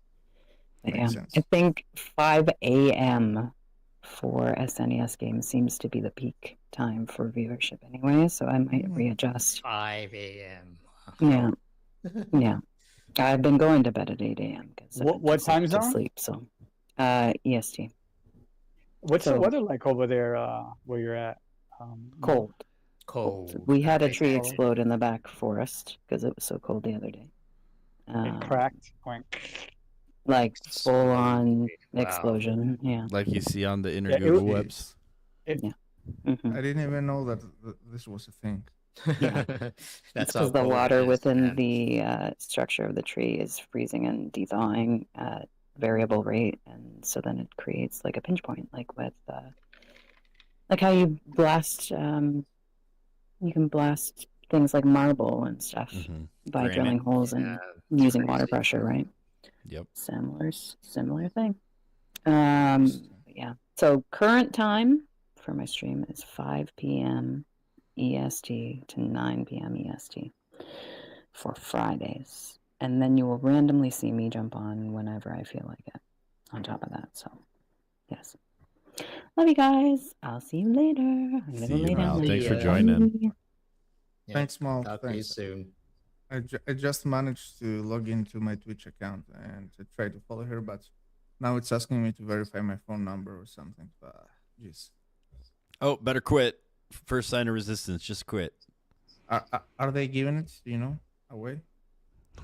But yeah, I think 5 a.m. for SNES games seems to be the peak time for viewership anyway. So I might readjust. 5 a.m. Yeah. Yeah. I've been going to bed at 8 a.m. What time zone? To sleep, so EST. What's the weather like over there where you're at? Cold. We had a tree explode in the back forest because it was so cold the other day. It cracked. Like full on explosion. Yeah. Like you see on the Google webs. Yeah. I didn't even know that this was a thing. Yeah. That's because the water within the structure of the tree is freezing and thawing at variable rate, and so then it creates like a pinch point, like with like how you blast you can blast things like marble and stuff by Granite. drilling holes and it's using water crazy. pressure, right? Yep. Similar thing. Yeah. So current time for my stream is 5 p.m. EST to 9 p.m. EST for Fridays. And then you will randomly see me jump on whenever I feel like it on top of that. So, yes. Love you guys. I'll see you later. I'm gonna See go you, lay down Mal. now. Thanks for Yeah. joining. Yeah, Thanks, Mal. talk to you Thanks. soon. I just managed to log into my Twitch account and to try to follow her, but now it's asking me to verify my phone number or something. Jeez. Oh, better quit. First sign of resistance. Just quit. Are they giving it, away?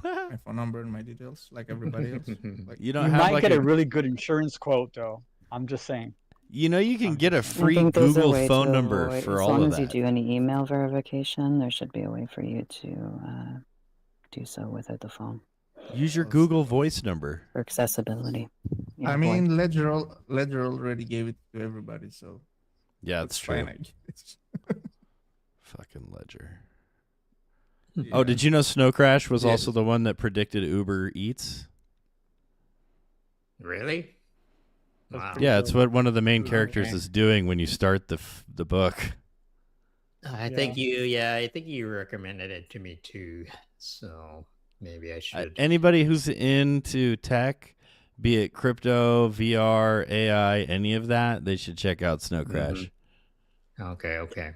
My phone number and my details, like everybody else? Like, You don't You have might like get a really good insurance quote, though. I'm just saying. You know, you can get a I free think there's a Google way phone to number avoid, for as all long of as you that. do any email verification, there should be a way for you to do so without the phone Use your Let's Google see. Voice number. for accessibility. Yeah, I boy. mean, Ledger already gave it to everybody, so Yeah, that's it's true. fine, I guess. Fucking Ledger. Yeah. Oh, did you know Snow Crash was Yeah. also the one that predicted Uber Eats? Really? That's Wow. pretty Yeah, it's cool. what one of the main characters Okay. is doing when you start the book. I think you recommended it to me too. So maybe I should. Anybody who's into tech, be it crypto, VR, AI, any of that, they should check out Snow Crash. Okay.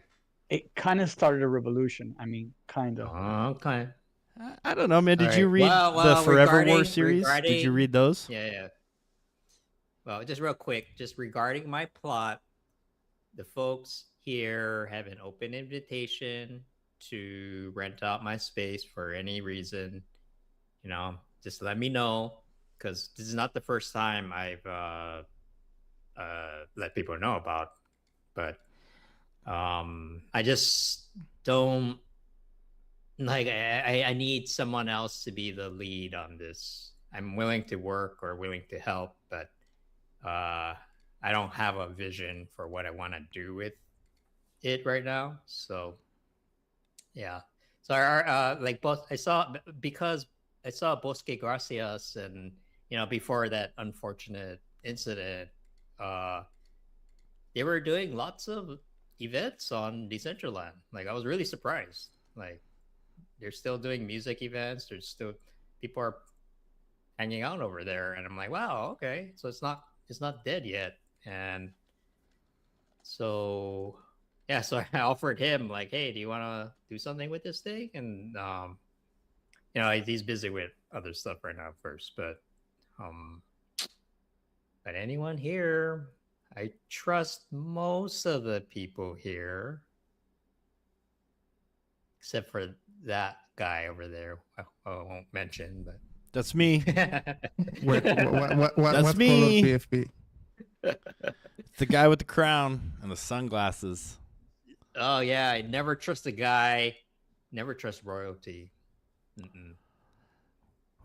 It kind of started a revolution. I mean, kind of. Okay. I don't know, man. Did you Alright. read Well, the Forever War regarding- series? Did you regarding- read those? Yeah. Well, just real quick, just regarding my plot, the folks here have an open invitation to rent out my space for any reason. Just let me know, because this is not the first time I've let people know about. But I just don't like. I need someone else to be the lead on this. I'm willing to work or willing to help, but I don't have a vision for what I want to do with it right now. So yeah. So I saw Bosque Gracias, and before that unfortunate incident, they were doing lots of events on Decentraland. Like, I was really surprised. Like, they're still doing music events. There's still people are hanging out over there, and I'm like, wow, okay, so it's not dead yet. And so yeah, so I offered him, like, hey, do you want to do something with this thing? And he's busy with other stuff right now first, but anyone here, I trust most of the people here, except for that guy over there. I won't mention, but That's me. What That's what me. color PFP? The guy with the crown and the sunglasses. Oh yeah, I never trust a guy. Never trust royalty.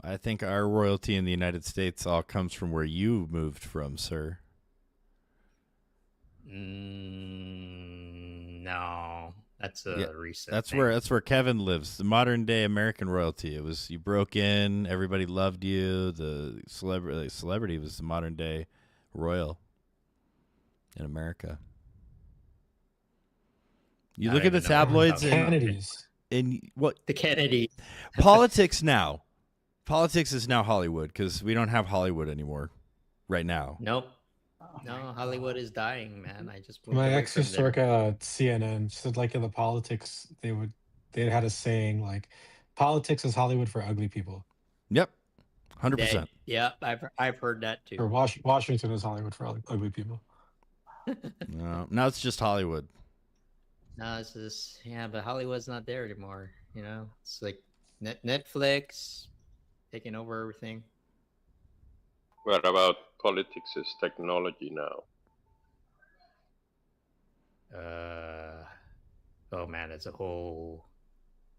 I think our royalty in the United States all comes from where you moved from, sir. No, that's recent. That's thing. where Kevin lives. The modern day American royalty. It was you broke in, everybody loved you. The celebrity was the modern day royal in America. You I look don't at the even know tabloids about Kennedys. in what the Kennedy. politics now. Politics is now Hollywood because we don't have Hollywood anymore right now. Nope. Oh No, my Hollywood God. is dying, man. I just moved My away ex from used to there. work at CNN. She said, like in the politics, they had a saying like, "Politics is Hollywood for ugly people," Yep, 100%. Yeah, I've heard that too. or Washington is Hollywood for ugly people. No, now it's just Hollywood. No, it's just but Hollywood's not there anymore. It's like Netflix taking over everything. What about politics is technology now? Oh man, it's a whole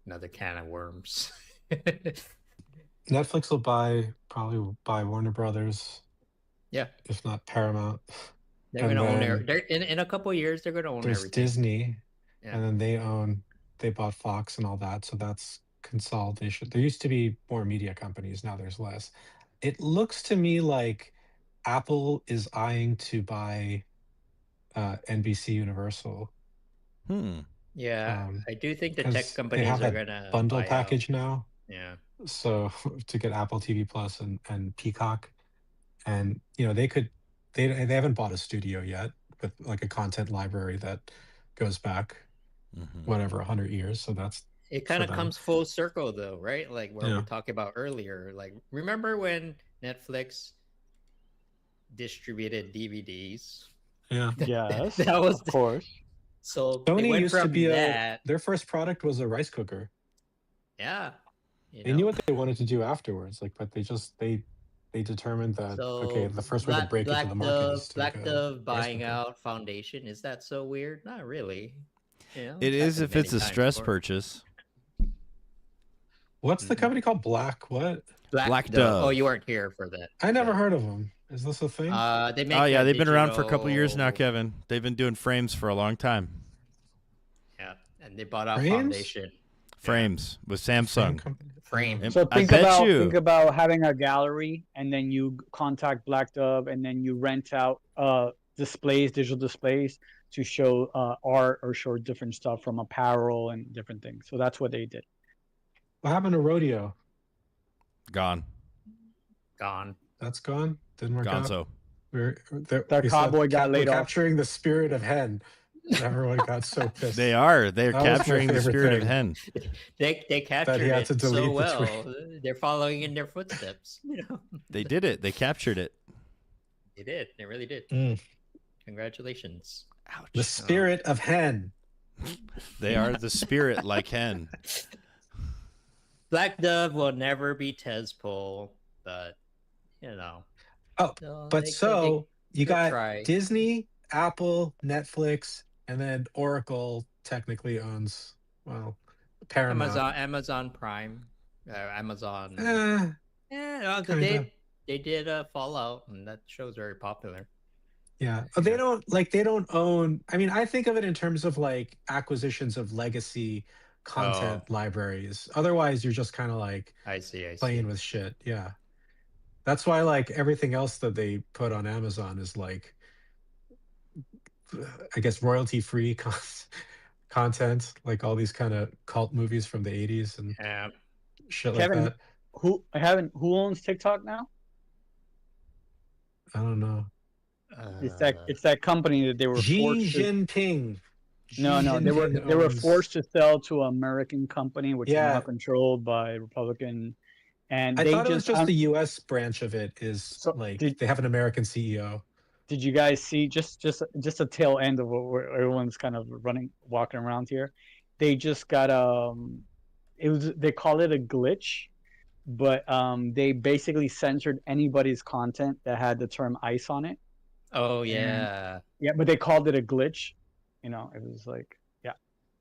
another can of worms. Netflix will probably buy Warner Brothers, Yeah, if not Paramount. they're And gonna own then in a couple of years. They're gonna own There's everything. Disney, Yeah. and then they own they bought Fox and all that, so that's consolidation. There used to be more media companies, now there's less. It looks to me like Apple is eyeing to buy NBC Universal. Yeah, I do think the tech Because they companies have are that gonna bundle buy out. package now. Yeah. So to get Apple TV Plus and Peacock, and they haven't bought a studio yet with like a content library that goes back whatever 100 years. So that's It kind for of them. comes full circle though, right? Like where Yeah. we talked about earlier. Like remember when Netflix distributed DVDs? Yeah. Yes, That was of course. So they Sony went used to from be that. their first product was a rice cooker. Yeah. They knew what they wanted to do afterwards, like, but they determined that okay, the first way to break into the market is to make Black a Dove rice buying cooker. out Foundation. Is that so weird? Not really. You know, It is if it's a times stress before. purchase. What's the company called? Black what? Black Dove. Oh, you weren't here for that. I never heard of them. Is this a thing? They make Oh yeah, they've been around for a couple years now, digital- Kevin. They've been doing frames for a long time. Yeah, and they bought out Frames? Foundation. Frames with Samsung. Frame. So I think bet about you. think about having a gallery, and then you contact Black Dove, and then you rent out displays, digital displays, to show art or show different stuff from apparel and different things. So that's what they did. What happened to Rodeo? Gone. That's gone. Didn't work Gonzo. out. That cowboy got laid off. Capturing the spirit of hen. Everyone got so pissed. They are. They're That was my capturing the favorite spirit of thing. hen. They captured he had it to delete so the well. tweet. They're following in their footsteps. You know, They did it. They captured it. they did. They really did. Mm. Congratulations. Ouch. The spirit of hen. Oh. They are the spirit like hen. Black Dove will never be Tezpol, but you know. Oh, but you got try. Disney, Apple, Netflix, and then Oracle technically owns Paramount. Amazon Prime, Amazon. Kinda. They did Fallout, and that show's very popular. Yeah, they don't own. I mean, I think of it in terms of like acquisitions of legacy content libraries. Otherwise, you're just kind of like I see. playing with shit. Yeah, that's why like everything else that they put on Amazon is like, I guess, royalty free content, like all these kind of cult movies from the 80s and shit Kevin, like that. Who owns TikTok now? I don't know. It's that company that they were Xi forced to. Jinping. No, they were forced to sell to an American company, which is now controlled by Republican. And I thought it was just the U.S. branch of it is they have an American CEO. Did you guys see just a tail end of what everyone's kind of walking around here? They just got they call it a glitch, but they basically censored anybody's content that had the term ICE on it. Oh yeah. Yeah, but they called it a glitch. You know, it was like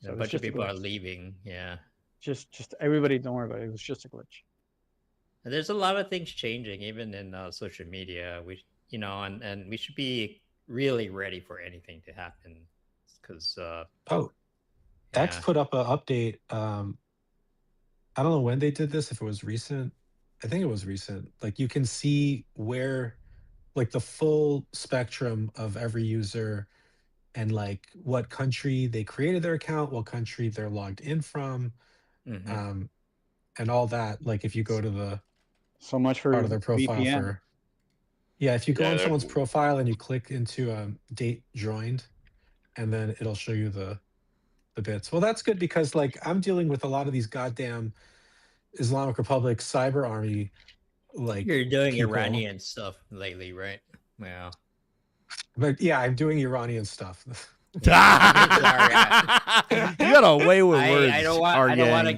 So a bunch of people are leaving. Yeah. Just everybody, don't worry about it. It was just a glitch. There's a lot of things changing, even in social media. And we should be really ready for anything to happen, because X put up an update. I don't know when they did this. If it was recent, I think it was recent. Like you can see where, like the full spectrum of every user, and like what country they created their account, what country they're logged in from, and all that. Like if you go to the so much for part of their profile VPN. if you go on someone's profile and you click into date joined, and then it'll show you the bits. Well, that's good because like I'm dealing with a lot of these goddamn Islamic Republic cyber army. Like you're doing people. Iranian stuff lately, right? Yeah. But yeah, I'm doing Iranian stuff. You got away with words. I don't want to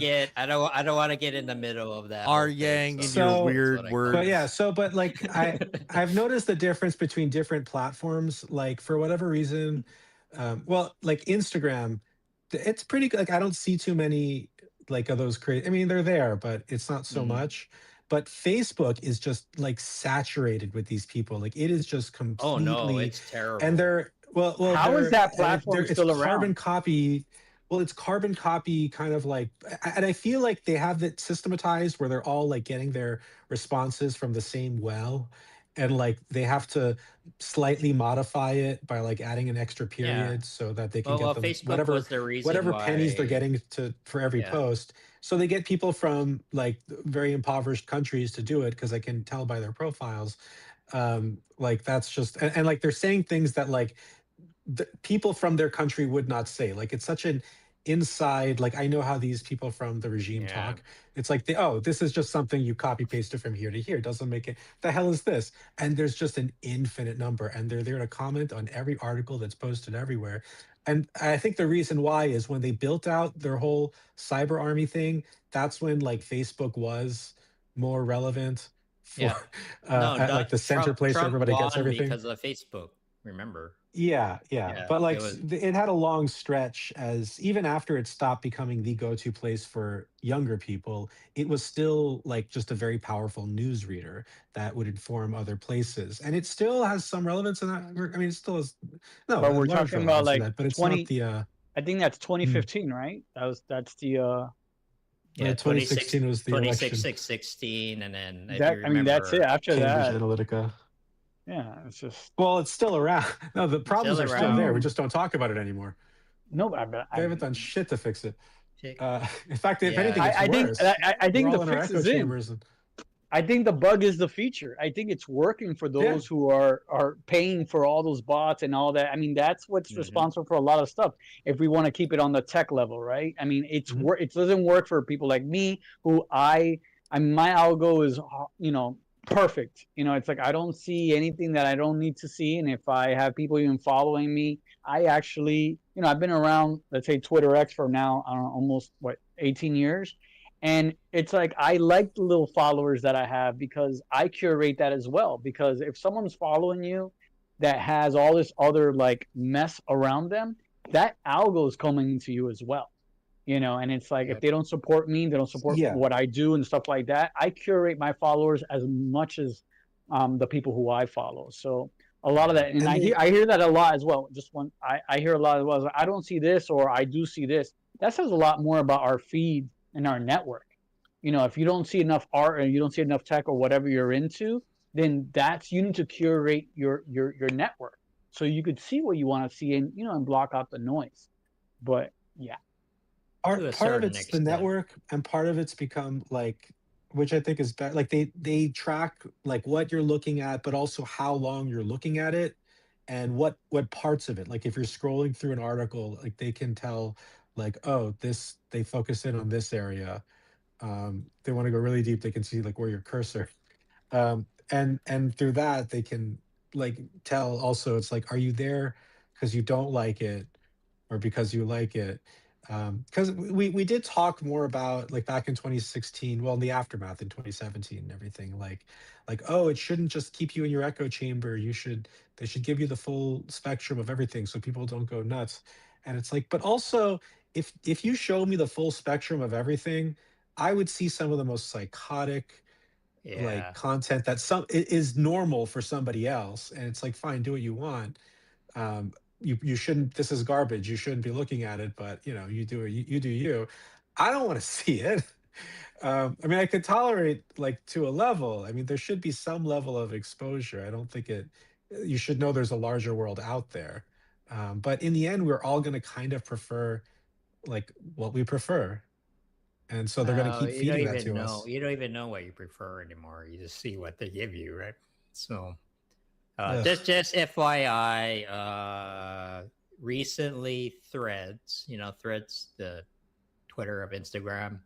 get in the middle of that. Yang and your weird words. But like I've noticed the difference between different platforms. Like for whatever reason, like Instagram, it's pretty good. Like I don't see too many like of those I mean, they're there, but it's not so much. But Facebook is just like saturated with these people. Like it is just completely. Oh no, it's terrible. And they're how is that platform still around? Carbon copy well, it's carbon copy kind of like, and I feel like they have it systematized where they're all like getting their responses from the same well, and like they have to slightly modify it by like adding an extra Yeah. period so that they can Well, get well, them Facebook was the reason whatever pennies they're why. getting to for every Yeah. post. So they get people from like very impoverished countries to do it because I can tell by their profiles. Like that's just, and like they're saying things that like people from their country would not say. Like it's such an inside, like I know how these people from the regime Yeah. talk. It's like oh, this is just something you copy pasted from here to here. Doesn't make it. The hell is this? And there's just an infinite number, and they're there to comment on every article that's posted everywhere. And I think the reason why is when they built out their whole cyber army thing, that's when like Facebook was more relevant for Yeah. No, at like the center place where Trump everybody gets won everything. because of Facebook. Remember? Yeah. Yeah. But It like was. it had a long stretch as even after it stopped becoming the go-to place for younger people, it was still like just a very powerful news reader that would inform other places. And it still has some relevance in that. I mean, it still has no But a we're large talking about relevance in like that, but it's not 20. the I think that's hmm. 2015, right? That's the Yeah, 2016 was the 26, election. 16, and then if you that. I mean, that's it. remember, After Cambridge that, Analytica. yeah, it's just Well, it's still around. No, the problems still are still there. We around. just don't talk about it anymore. no. They haven't done shit to fix it. Tick. In fact, if anything, Yeah, it's worse. I We're think the all in our fix echo is in. chambers. And, I think the bug is the feature. I think it's working for yeah. those who are paying for all those bots and all that. I mean, that's what's responsible for a lot of stuff. If we want to keep it on the tech level, right? I mean, it doesn't work for people like me who I mean, my algo is perfect. It's like I don't see anything that I don't need to see, and if I have people even following me, I actually I've been around, let's say Twitter X for now I don't know, almost 18 years. And it's like I like the little followers that I have because I curate that as well. Because if someone's following you that has all this other like mess around them, that algo is coming into you as well. And it's like if yep. they don't support me, they don't support Yeah. what I do and stuff like that. I curate my followers as much as the people who I follow. So a lot of that, and I hear that a lot as well. Just one, I hear a lot as well. Like, I don't see this, or I do see this. That says a lot more about our feed and our network. If you don't see enough art and you don't see enough tech or whatever you're into, then you need to curate your network so you could see what you want to see and block out the noise. But yeah. To a Part of certain it's the extent. network, and part of it's become like, which I think is better. Like they track like what you're looking at, but also how long you're looking at it, and what parts of it. Like if you're scrolling through an article, like they can tell, like oh this they focus in on this area. They want to go really deep. They can see like where your cursor and through that they can like tell also it's like are you there because you don't like it or because you like it because we did talk more about like back in 2016, well in the aftermath in 2017 and everything like oh it shouldn't just keep you in your echo chamber, they should give you the full spectrum of everything so people don't go nuts. And it's like but also if you show me the full spectrum of everything, I would see some of the most psychotic like Yeah. content that is normal for somebody else, and it's like fine, do what you want. You shouldn't, this is garbage, you shouldn't be looking at it, but you do it, you do you. I don't want to see it. I mean I could tolerate like to a level. I mean there should be some level of exposure. I don't think it you should know there's a larger world out there. But in the end we're all going to kind of prefer like what we prefer, and so they're going to keep You don't feeding that even to know. us. You don't even know what you prefer anymore. You just see what they give you, right? So, Ugh. just FYI, recently Threads, Threads, the Twitter of Instagram,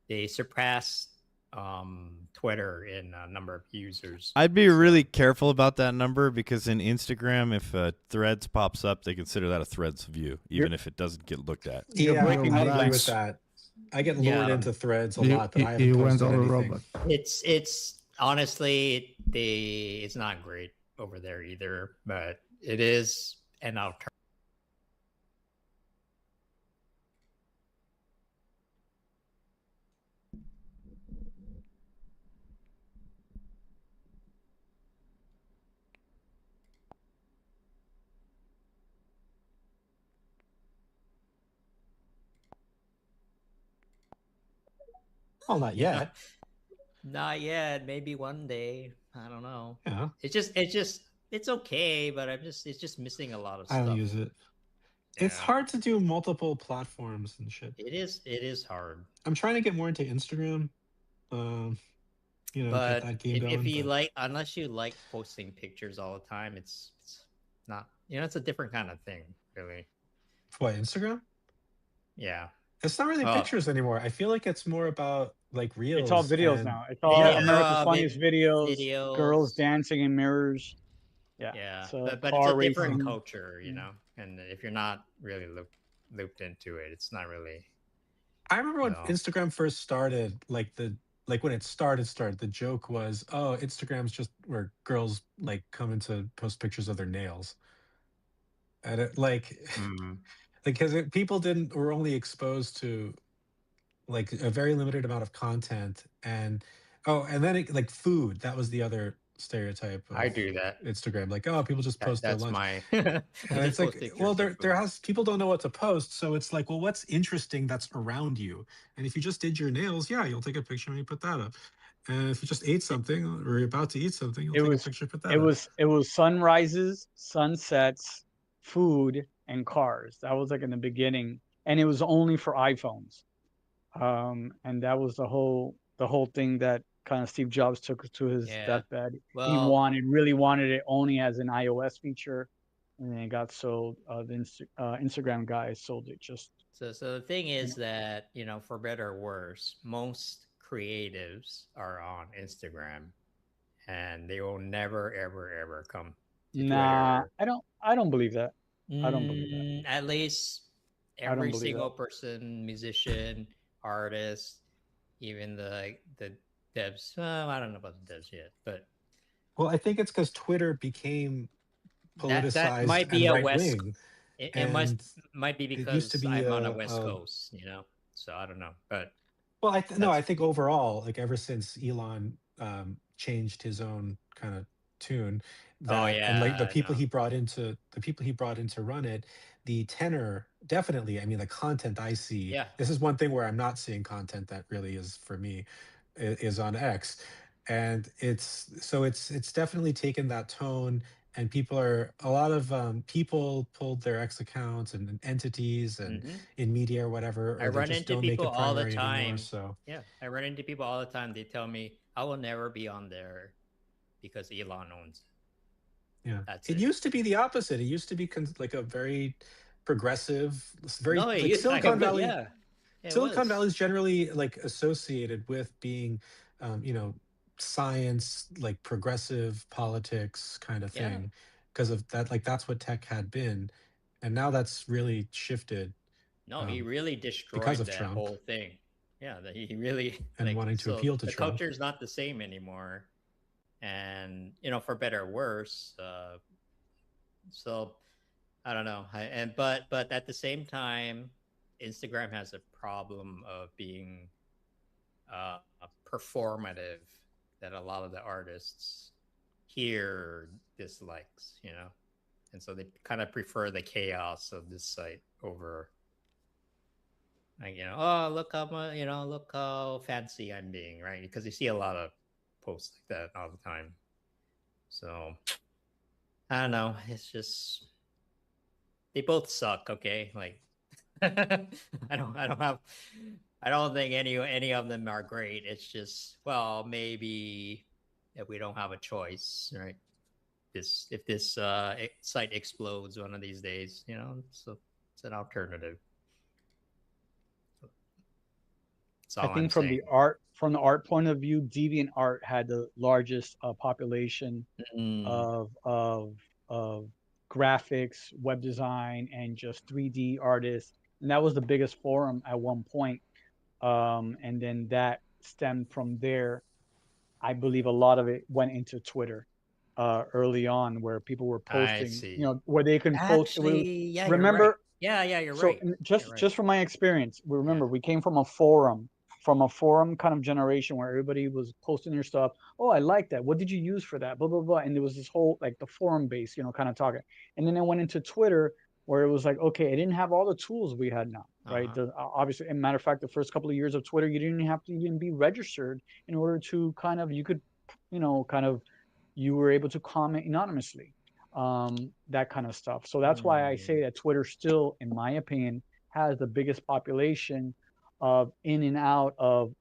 they surpassed Twitter in a number of users. I'd be really careful about that number because in Instagram, if Threads pops up, they consider that a Threads view, even if it doesn't get looked at. Yeah, I breaking agree with blanks. that. I get lured Yeah. into Threads a lot, but I haven't You went posted all anything. robot. It's honestly it's not great over there either, but it is an alternative. Well, not yet. Not yet. Maybe one day. I don't know. Yeah. It's okay, but it's just missing a lot of I stuff. don't use it. It's hard to do multiple platforms and shit. It is hard. I'm trying to get more into Instagram. Get But that game going. if you like, unless you like posting pictures all the time, it's not. It's a different kind of thing, really. What, Instagram? Yeah. It's not really pictures anymore. I feel like it's more about like reels. It's all videos now. It's all America's Funniest videos, girls dancing in mirrors. Yeah. So but it's a different culture, and if you're not really looped into it, it's not really. I remember when Instagram first started, like when it started, the joke was, oh, Instagram's just where girls like come in to post pictures of their nails. And it because people were only exposed to like a very limited amount of content, and then like food, that was the other stereotype of I do that. Instagram, like, oh, people just post their lunch. And it's like, well, people don't know what to post, so it's like, well, what's interesting that's around you? And if you just did your nails, you'll take a picture and you put that up. And if you just ate something or you're about to eat something, you'll take a picture and put that up. It was sunrises, sunsets, food, and cars. That was like in the beginning, and it was only for iPhones. And that was the whole thing that kind of Steve Jobs took to his deathbed. He really wanted it only as an iOS feature, and then it got sold. The Instagram guys sold it just. So the thing is that for better or worse, most creatives are on Instagram, and they will never ever come to Nah, Twitter. I don't believe that. I don't believe that. At least every single person, musician, artist, even the devs. I don't know about the devs yet, but I think it's because Twitter became politicized that might be and a West. right-wing. It might be because I'm on a West Coast, so I don't know. But I think overall, like ever since Elon changed his own kind of tune, and like the people he brought in to run it, the tenor definitely. I mean, the content I see. Yeah. This is one thing where I'm not seeing content that really is for me, is on X, and it's definitely taken that tone. And a lot of people pulled their X accounts and entities and in media or whatever, or I they run just into don't make people it all the primary time. anymore. So I run into people all the time. They tell me I will never be on there because Elon owns it. Yeah, That's it used to be the opposite. It used to be like a very progressive, very like Silicon Valley. Silicon Valley is generally like associated with being, science, like progressive politics kind of thing, because of that. Like that's what tech had been, and now that's really shifted. No, he really destroyed because of that Trump. whole thing. Yeah, that he really and wanting to appeal to the Trump. culture is not the same anymore, and for better or worse. So I don't know. But at the same time, Instagram has a problem of being performative that a lot of the artists here dislikes, and so they kind of prefer the chaos of this site over, like, oh, look how fancy I'm being, right? Because you see a lot of posts like that all the time. So I don't know. It's just they both suck. Okay, like I don't think any of them are great. It's just, well, maybe if we don't have a choice, right? If this site explodes one of these days, so it's an alternative. I think from the art point of view, DeviantArt had the largest population of graphics, web design, and just 3D artists, and that was the biggest forum at one point. And then that stemmed from there. I believe a lot of it went into Twitter early on, where people were posting, where they can post. Yeah, remember? You're right. You're right. Just from my experience, remember, we came from a forum kind of generation where everybody was posting their stuff. Oh, I like that. What did you use for that? Blah, blah, blah. And there was this whole, like, the forum base, kind of talking. And then it went into Twitter, where it was like, okay, it didn't have all the tools we had now, right? Obviously, as a matter of fact, the first couple of years of Twitter, you didn't have to even be registered in order to kind of, you could, you were able to comment anonymously, that kind of stuff. So that's why I say that Twitter still, in my opinion, has the biggest population of in and out of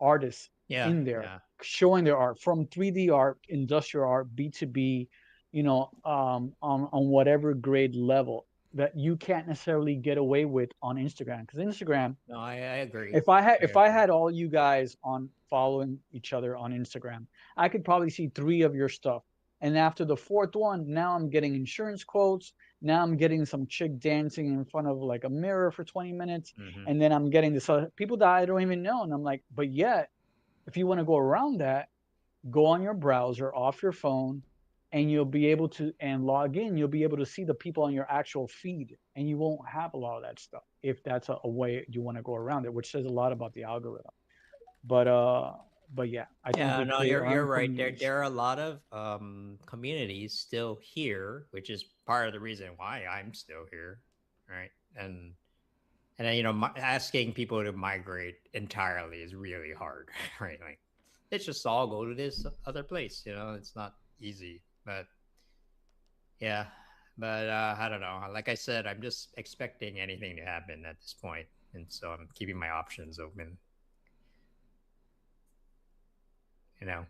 artists in there, showing their art, from 3D art, industrial art, B2B, on whatever grade level that you can't necessarily get away with on Instagram. Because Instagram, no, I agree. If I had all you guys on following each other on Instagram, I could probably see 3 of your stuff. And after the 4th one, now I'm getting insurance quotes. Now I'm getting some chick dancing in front of like a mirror for 20 minutes. And then I'm getting this people that I don't even know. And I'm like, but yet, if you want to go around that, go on your browser off your phone, and you'll be able to, and log in, you'll be able to see the people on your actual feed, and you won't have a lot of that stuff if that's a way you want to go around it, which says a lot about the algorithm. But yeah, I think no, you're right. There are a lot of communities still here, which is part of the reason why I'm still here, right? And asking people to migrate entirely is really hard, right? Like, let's just all go to this other place. It's not easy, but yeah. But I don't know. Like I said, I'm just expecting anything to happen at this point, and so I'm keeping my options open.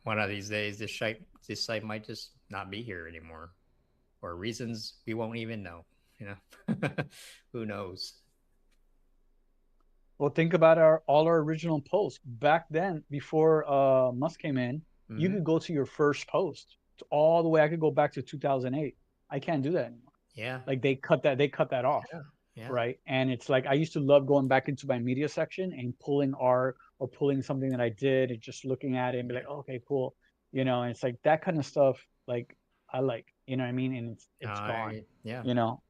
One of these days, this site might just not be here anymore, or reasons we won't even know. Who knows? Well, think about all our original posts back then. Before Musk came in, you could go to your first post all the way. I could go back to 2008. I can't do that anymore. Yeah, like they cut that off. Yeah. Right. And it's like I used to love going back into my media section and pulling art or pulling something that I did and just looking at it and be like, okay, cool. And it's like that kind of stuff. Like I like, you know what I mean? And it's gone. Yeah.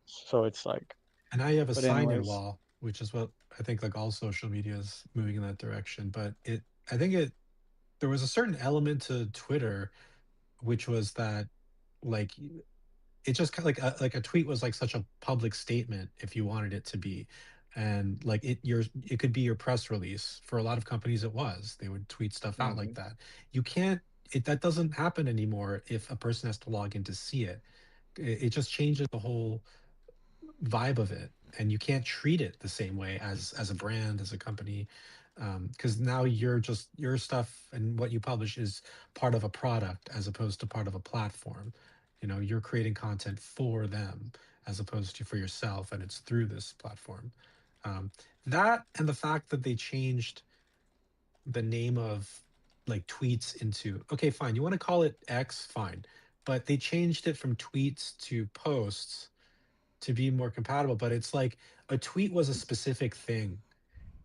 So it's like. And now you have a sign-in anyways. wall, which is what I think like all social media is moving in that direction. But there was a certain element to Twitter, which was that like it just kind of like a tweet was like such a public statement if you wanted it to be, and like it could be your press release. For a lot of companies it was, they would tweet stuff out like that. You can't that doesn't happen anymore if a person has to log in to see it. It just changes the whole vibe of it, and you can't treat it the same way as a brand, as a company, because now your stuff and what you publish is part of a product as opposed to part of a platform. You're creating content for them as opposed to for yourself, and it's through this platform. That, and the fact that they changed the name of like tweets into, okay, fine, you want to call it X, fine, but they changed it from tweets to posts to be more compatible. But it's like a tweet was a specific thing,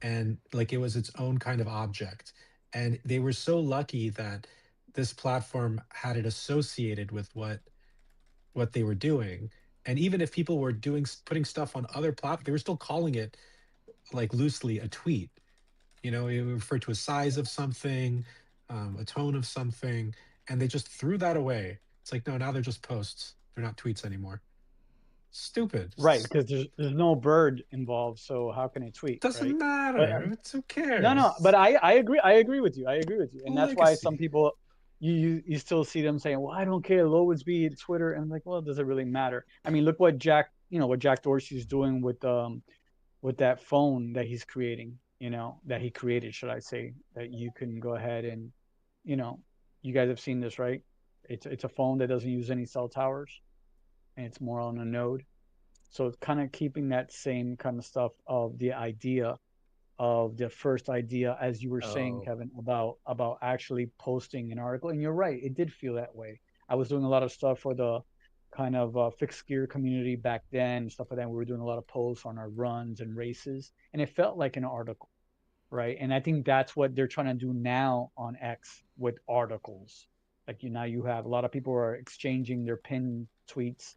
and like it was its own kind of object, and they were so lucky that this platform had it associated with what they were doing. And even if people were putting stuff on other platforms, they were still calling it like loosely a tweet. It would refer to a size of something, a tone of something, and they just threw that away. It's like, no, now they're just posts, they're not tweets anymore. Stupid. Right, because there's no bird involved, so how can it tweet? Doesn't right? matter. Who cares? No, but I agree. I agree with you. And that's why some Legacy. people, you still see them saying, "Well, I don't care. It'll always be Twitter." And I'm like, well, does it really matter? I mean, look what Jack Dorsey's doing with that phone that he's creating. That he created, should I say? That you can go ahead and, you guys have seen this, right? It's a phone that doesn't use any cell towers, and it's more on a node. So it's kind of keeping that same kind of stuff of the idea of the first idea, as you were saying, Kevin, about actually posting an article. And you're right, it did feel that way. I was doing a lot of stuff for the kind of fixed gear community back then, stuff like that. We were doing a lot of posts on our runs and races, and it felt like an article, right? And I think that's what they're trying to do now on X with articles. Like now you have a lot of people are exchanging their pinned tweets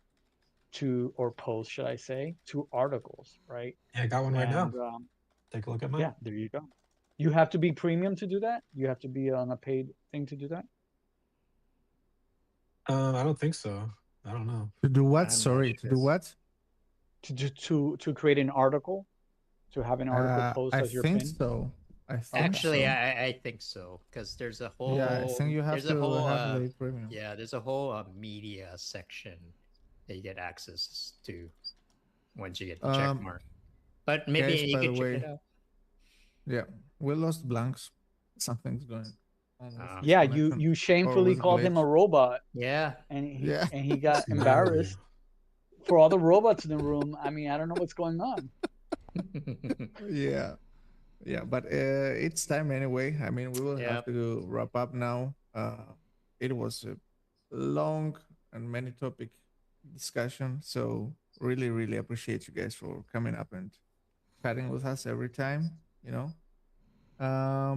or posts, should I say, to articles, right? Yeah, I got one right now. Take a look at mine. Yeah, there you go. You have to be premium to do that? You have to be on a paid thing to do that? I don't think so. I don't know. To do what? Sorry, to do what? to create an article, to have an article post I as your think pin? so. I think Actually, so. I think so because there's a whole Yeah, I think you have there's a to whole have the premium. yeah there's a whole media section that you get access to once you get the check mark. But maybe Guys, you by the can check it way, out. yeah, we lost Blanks. Something's going on with his Yeah, connection, you or shamefully with called him a glitch. robot, Yeah. and Yeah. he got No. embarrassed. For all the robots in the room, I mean, I don't know what's going on. Yeah. Yeah, but it's time anyway. I mean, we will have to wrap up now. It was a long and many topic discussion, so really, really appreciate you guys for coming up and chatting with us every time. You know,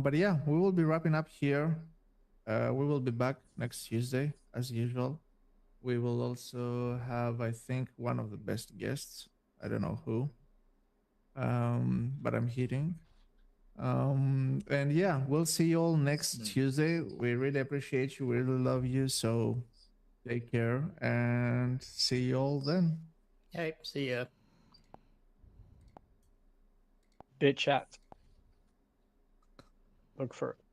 but yeah, we will be wrapping up here. We will be back next Tuesday as usual. We will also have, I think, one of the best guests. I don't know who, but I'm hitting. And yeah, we'll see you all next Tuesday. We really appreciate you. We really love you. So take care and see you all then. Hey, see ya. Bit chat. Look for it.